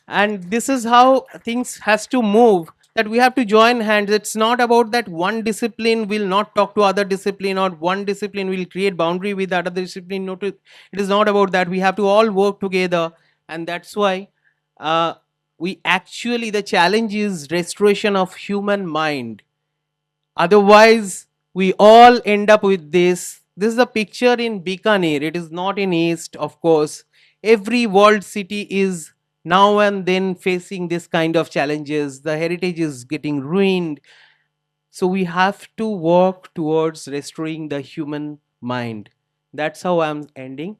And this is how things has to move. that we have to join hands. It's not about that one discipline will not talk to other discipline, or one discipline will create boundary with other discipline. No, it is not about that. We have to all work together, and that's why uh, we actually, the challenge is restoration of human mind. Otherwise, we all end up with this. This is a picture in Bikaner. It is not in East, of course. Every world city is now and then facing this kind of challenges. The heritage is getting ruined. So we have to work towards restoring the human mind. That's how I'm ending.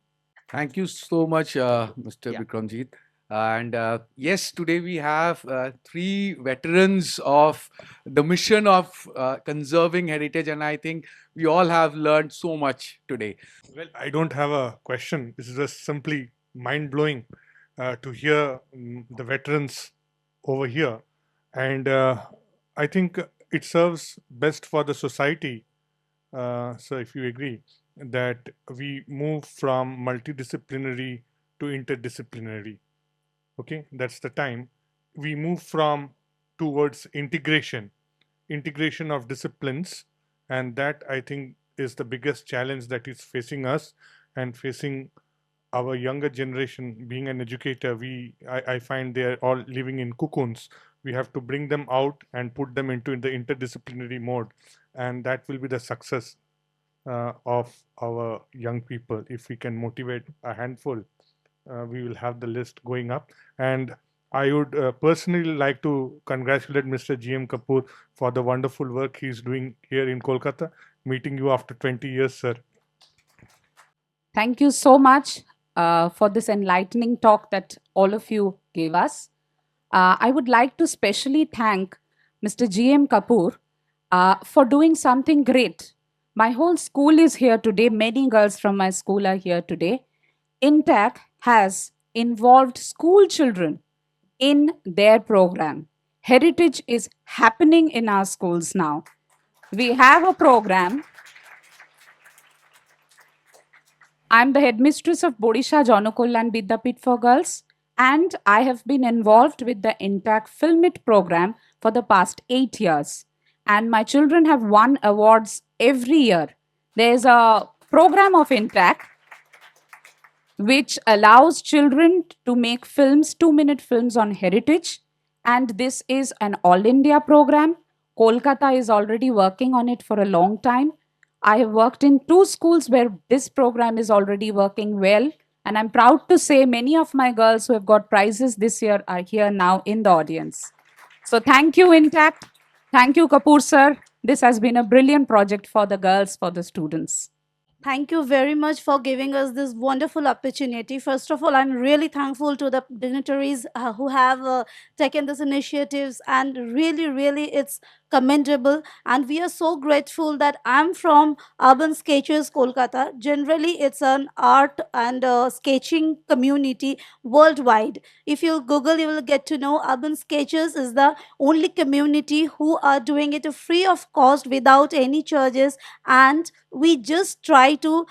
Thank you so much, Mr. Yeah. Bikramjit. And yes, today we have three veterans of the mission of conserving heritage, and I think we all have learned so much today. Well, I don't have a question. This is just simply mind blowing to hear the veterans over here. And I think it serves best for the society. So, if you agree, that we move from multidisciplinary to interdisciplinary. Okay, that's the time. We move from towards integration of disciplines, and that I think is the biggest challenge that is facing us and facing our younger generation. Being an educator, I find they are all living in cocoons. We have to bring them out and put them into the interdisciplinary mode, and that will be the success of our young people. If we can motivate a handful, we will have the list going up. And I would personally like to congratulate Mr. G.M. Kapoor for the wonderful work he's doing here in Kolkata. Meeting you after 20 years, sir. Thank you so much for this enlightening talk that all of you gave us. I would like to specially thank Mr. G.M. Kapoor for doing something great. My whole school is here today. Many girls from my school are here today. INTAC has involved school children in their program. Heritage is happening in our schools now. We have a program. I'm the headmistress of Odisha Jonokollan Vidyapit for Girls, and I have been involved with the INTAC Film It program for the past 8 years. And my children have won awards every year. There's a program of INTAC which allows children to make films, 2-minute films on heritage. And this is an all India program. Kolkata is already working on it for a long time. I have worked in 2 schools where this program is already working well. And I'm proud to say many of my girls who have got prizes this year are here now in the audience. So thank you, INTAC. Thank you, Kapoor sir. This has been a brilliant project for the girls, for the students. Thank you very much for giving us this wonderful opportunity. First of all, I'm really thankful to the dignitaries who have taken these initiatives, and really, it's commendable. And we are so grateful that I'm from Urban Sketchers, Kolkata. Generally, it's an art and sketching community worldwide. If you Google, you will get to know Urban Sketchers is the only community who are doing it free of cost without any charges, and we just try to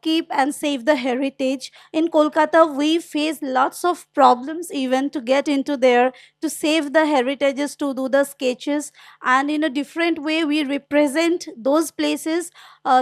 keep and save the heritage. In Kolkata, we face lots of problems even to get into there, to save the heritages, to do the sketches, and in a different way we represent those places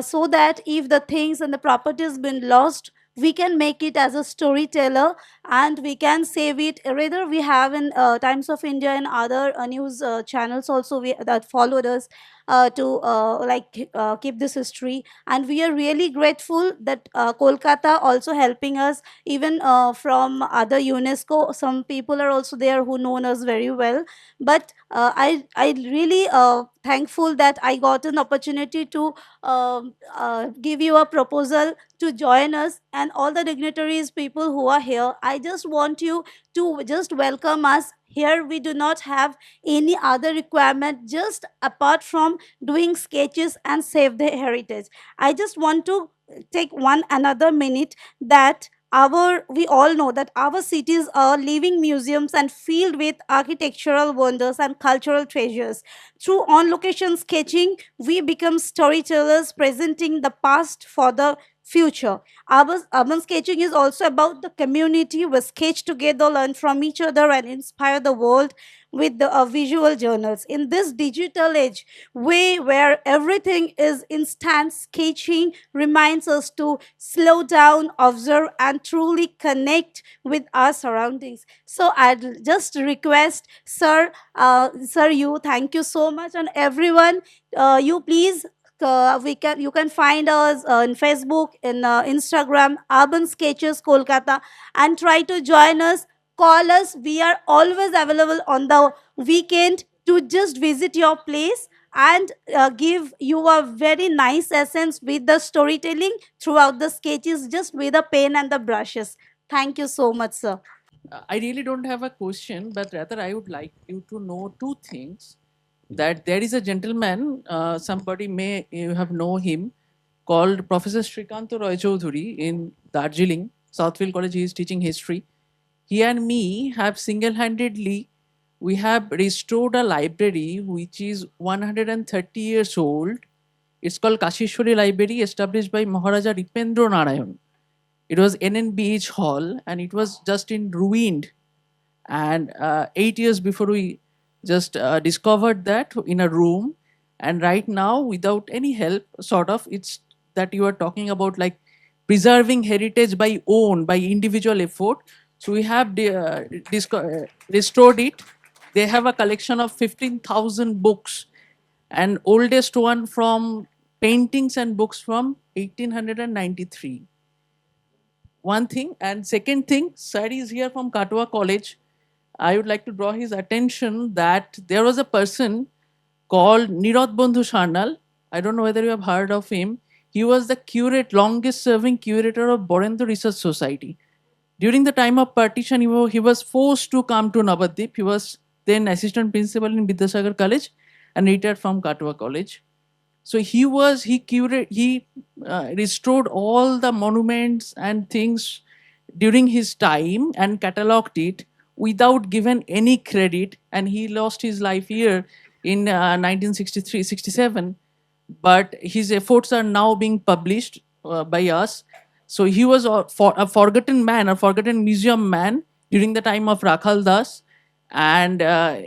so that if the things and the properties been lost, we can make it as a storyteller and we can save it. Rather, we have in Times of India and other news channels also that followed us to keep this history. And we are really grateful that Kolkata also helping us, even from other UNESCO. Some people are also there who know us very well. But I really thankful that I got an opportunity to give you a proposal to join us, and all the dignitaries, people who are here. I just want you to just welcome us. Here we do not have any other requirement just apart from doing sketches and save the heritage. I just want to take one another minute that we all know that our cities are living museums and filled with architectural wonders and cultural treasures. Through on location sketching, we become storytellers presenting the past for the future. Urban sketching is also about the community. We sketch together, learn from each other, and inspire the world with the visual journals. In this digital age, where everything is instant, sketching reminds us to slow down, observe, and truly connect with our surroundings. So I'd just request, sir, you thank you so much, and everyone, you please. You can find us on Facebook, in Instagram, Urban Sketches Kolkata, and try to join us. Call us. We are always available on the weekend to just visit your place and give you a very nice essence with the storytelling throughout the sketches, just with the pen and the brushes. Thank you so much, sir. I really don't have a question, but rather I would like you to know two things. That there is a gentleman, somebody may you have know him, called Professor Srikanto Roy Choudhury in Darjeeling, Southfield College. He is teaching history. He and me have single-handedly, we have restored a library which is 130 years old. It's called Kashishwari Library, established by Maharaja Ripendra Narayan. It was NNBH Hall, and it was just in ruined. And 8 years before, we just discovered that in a room. And right now, without any help, sort of, it's that you are talking about, like preserving heritage by own, by individual effort. So we have restored it. They have a collection of 15,000 books, and oldest one from paintings and books from 1893. One thing. And second thing, sir is here from Katwa College. I would like to draw his attention that there was a person called Nirod Bandhu Sarnal. I don't know whether you have heard of him. He was the longest serving curator of Borendra Research Society. During the time of partition, he was forced to come to Navadip. He was then assistant principal in Vidyasagar College and retired from Katwa College. So he restored all the monuments and things during his time and catalogued it without given any credit, and he lost his life here in 1963-67. But his efforts are now being published by us. So he was a forgotten man, a forgotten museum man during the time of Rakhal Das, and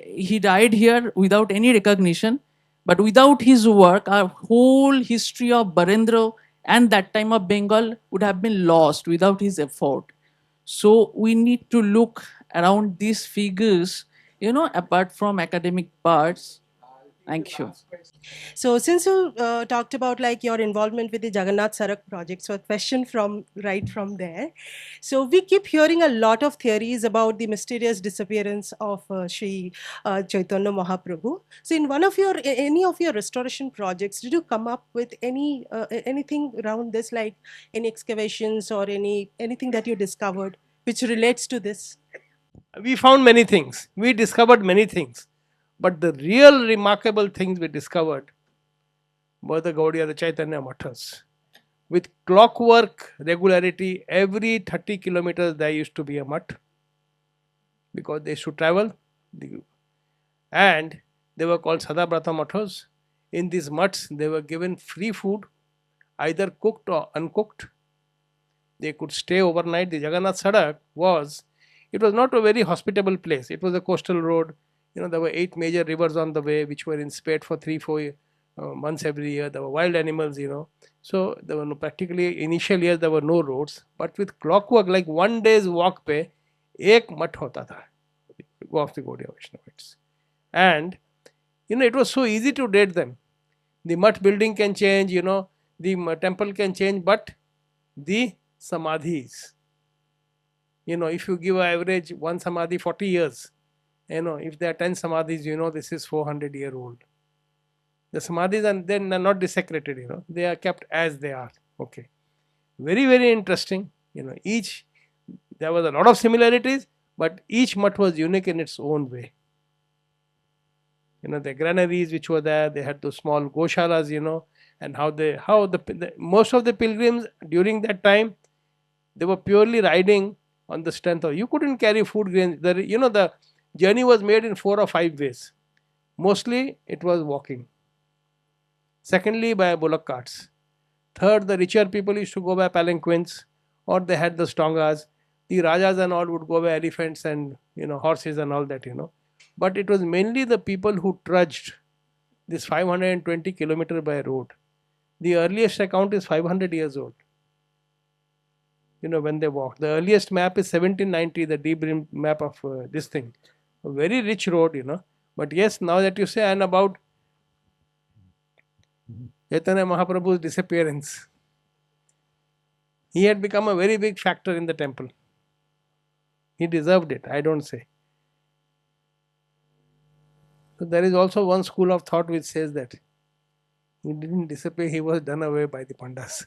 he died here without any recognition. But without his work, our whole history of Barendra and that time of Bengal would have been lost without his effort. So we need to look around these figures, apart from academic parts. Thank you. So since you talked about like your involvement with the Jagannath Sadak project, so a question from there. So we keep hearing a lot of theories about the mysterious disappearance of Sri Chaitanya Mahaprabhu. So in any of your restoration projects, did you come up with anything around this, like any excavations or anything that you discovered which relates to this? We found many things. We discovered many things. But the real remarkable things we discovered were the Gaudiya, the Chaitanya Mothos. With clockwork regularity, every 30 kilometers there used to be a mutt, because they should travel. And they were called Sadabrata Mothos. In these mutts, they were given free food, either cooked or uncooked. They could stay overnight. The Jagannath Sadak was not a very hospitable place. It was a coastal road. There were 8 major rivers on the way, which were in spate for 3-4 months every year. There were wild animals, So there were practically initial years there were no roads. But with clockwork, like 1 day's walk pe, ek mutt hota tha, of the Gaudiya Vaishnavites. And it was so easy to date them. The mutt building can change, the temple can change, but the samadhis, if you give an average one samadhi 40 years, if there are 10 samadhis, this is 400-year-old. The samadhis are then not desecrated, they are kept as they are. Okay. Very, very interesting. There was a lot of similarities, but each mutt was unique in its own way. The granaries which were there, they had those small goshalas, and how most of the pilgrims during that time, they were purely riding on the strength of, you couldn't carry food grains. The journey was made in 4 or 5 ways. Mostly it was walking. Secondly, by bullock carts. Third, the richer people used to go by palanquins, or they had the stongas. The rajas and all would go by elephants and horses and all that. But it was mainly the people who trudged this 520-kilometer by road. The earliest account is 500 years old. When they walked. The earliest map is 1790, the deep map of this thing. A very rich road, But yes, now that you say, and about Chaitanya Mahaprabhu's disappearance, he had become a very big factor in the temple. He deserved it, I don't say. So there is also one school of thought which says that he didn't disappear, he was done away by the Pandas.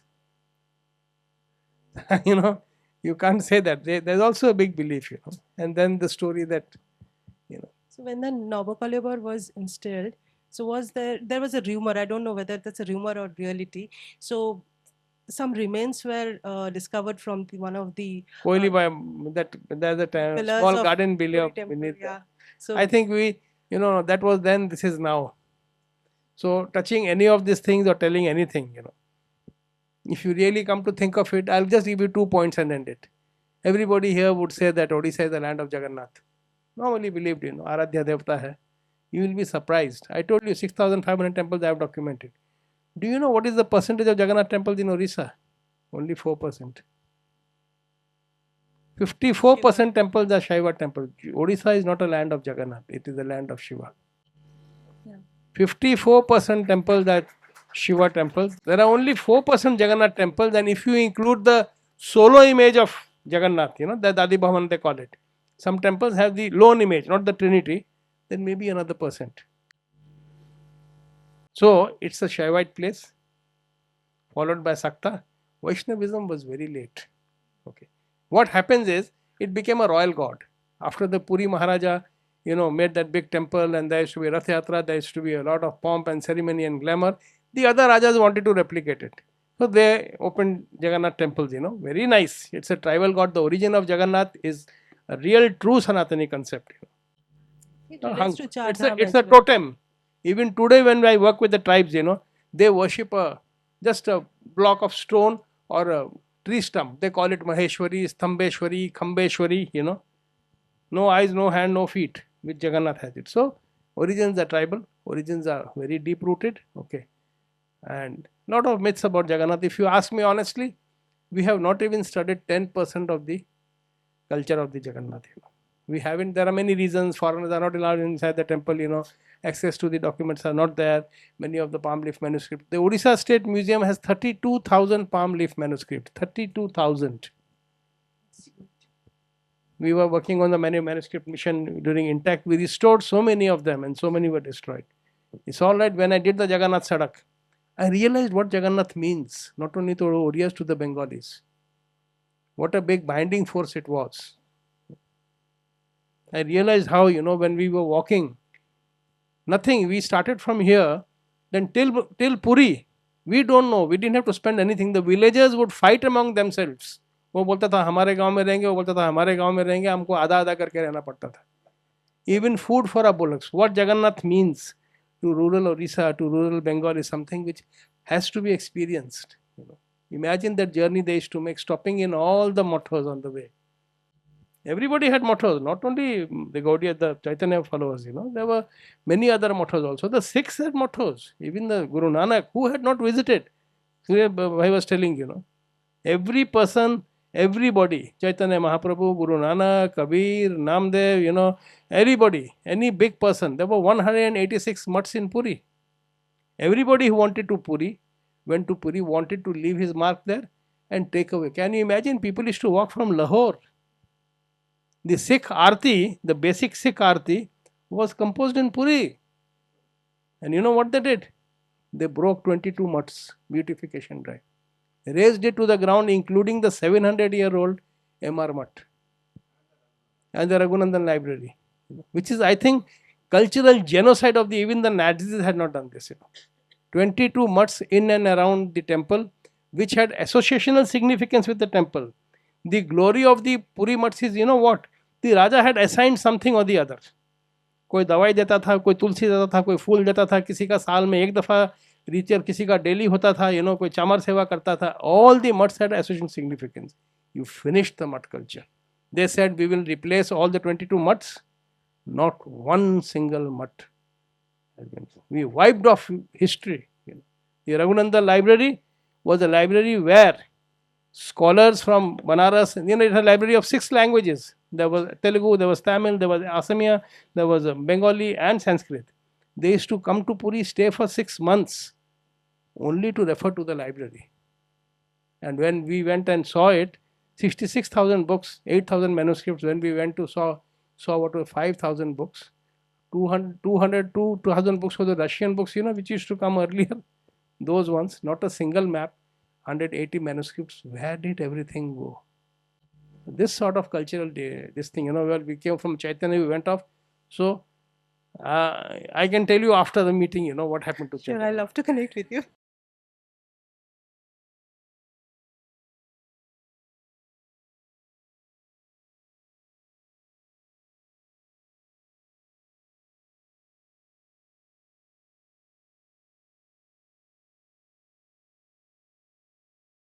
You can't say that. There's also a big belief, And then the story that, So when the Nabokalebar was installed, so was there was a rumor, I don't know whether that's a rumor or reality. So some remains were discovered from one of the Koili there's a pillars small of garden Puri below temple, beneath. yeah. So I think that was then, this is now. So touching any of these things or telling anything, if you really come to think of it, I'll just give you 2 points and end it. Everybody here would say that Odisha is the land of Jagannath. Normally believed, Aradhya Devta hai. You will be surprised. I told you 6,500 temples I have documented. Do you know what is the percentage of Jagannath temples in Orissa? Only 4%. 54% temples are Shiva temples. Odisha is not a land of Jagannath. It is a land of Shiva. 54% temples are Shiva temples. There are only 4% Jagannath temples, and if you include the solo image of Jagannath, the Dadi Bhavan they call it. Some temples have the lone image, not the Trinity, then maybe another percent. So it's a Shaivite place, followed by Sakta. Vaishnavism was very late. Okay. What happens is, it became a royal god. After the Puri Maharaja, made that big temple, and there used to be Rath Yatra, there used to be a lot of pomp and ceremony and glamour. The other Rajas wanted to replicate it. So they opened Jagannath temples, very nice. It's a tribal god. The origin of Jagannath is a real true Sanatani concept. it relates to Char It's Dham a as well. totem. Even today when I work with the tribes, they worship just a block of stone or a tree stump. They call it Maheshwari, Stambeshwari, Khambeshwari, No eyes, no hand, no feet, which Jagannath has it. So origins are tribal, origins are very deep rooted. Okay. And lot of myths about Jagannath. If you ask me honestly, we have not even studied 10% of the culture of the Jagannath. We haven't. There are many reasons. Foreigners are not allowed inside the temple. Access to the documents are not there. Many of the palm leaf manuscripts. The Odisha State Museum has 32,000 palm leaf manuscripts. 32,000. We were working on the manuscript mission during Intact. We restored so many of them, and so many were destroyed. It's all right. When I did the Jagannath Sadak, I realized what Jagannath means, not only to Orias, to the Bengalis. What a big binding force it was. I realized how, when we were walking, nothing, we started from here, then till Puri, we don't know, we didn't have to spend anything. The villagers would fight among themselves. वो बोलता था हमारे गांव में रहेंगे, वो बोलता था हमारे गांव में रहेंगे, हमको आधा आधा करके रहना पड़ता था. Even food for our bullocks. What Jagannath means to rural Orissa, to rural Bengal is something which has to be experienced. Imagine that journey they used to make, stopping in all the mothos on the way. Everybody had mothos, not only the Gaudiya, the Chaitanya followers, there were many other mothos also. The Sikhs had mothos, even the Guru Nanak, who had not visited. I was telling, every person, everybody, Chaitanya Mahaprabhu, Guru Nanak, Kabir, Namdev, everybody, any big person. There were 186 mutts in Puri. Everybody who wanted to Puri, went to Puri, wanted to leave his mark there and take away. Can you imagine? People used to walk from Lahore. The Sikh Aarti, the basic Sikh Aarti, was composed in Puri. And you know what they did? They broke 22 mutts, Beautification drive. Raised it to the ground, including the 700-year-old MR Mutt and the Raghunandan library, which is, I think, cultural genocide of even the Nazis had not done this. 22 mutts in and around the temple, which had associational significance with the temple. The glory of the Puri mutts is, what? The Raja had assigned something or the other. कोई दवाई देता था, कोई तुलसी देता था, कोई फूल देता था, किसी का साल में एक दफ़ा रिचुअल किसी का डेली होता था, कोई चामर सेवा करता था. All the mutts had association significance. You finished the mutt culture. They said we will replace all the 22 mutts. Not one single mutt has been. We wiped off history. The Raghunandan library was a library where scholars from Banaras, it's a library of 6 languages. There was Telugu, there was Tamil, there was Assamia, there was Bengali and Sanskrit. They used to come to Puri, stay for 6 months only to refer to the library. And when we went and saw it, 66,000 books, 8,000 manuscripts. When we went to saw what were 5,000 books, 200 to 2,000 books were the Russian books, which used to come earlier. Those ones, not a single map, 180 manuscripts. Where did everything go? This sort of cultural, this thing, where we came from Chaitanya, we went off. So, I can tell you after the meeting, what happened to Sure, Chaitanya. I'd love to connect with you.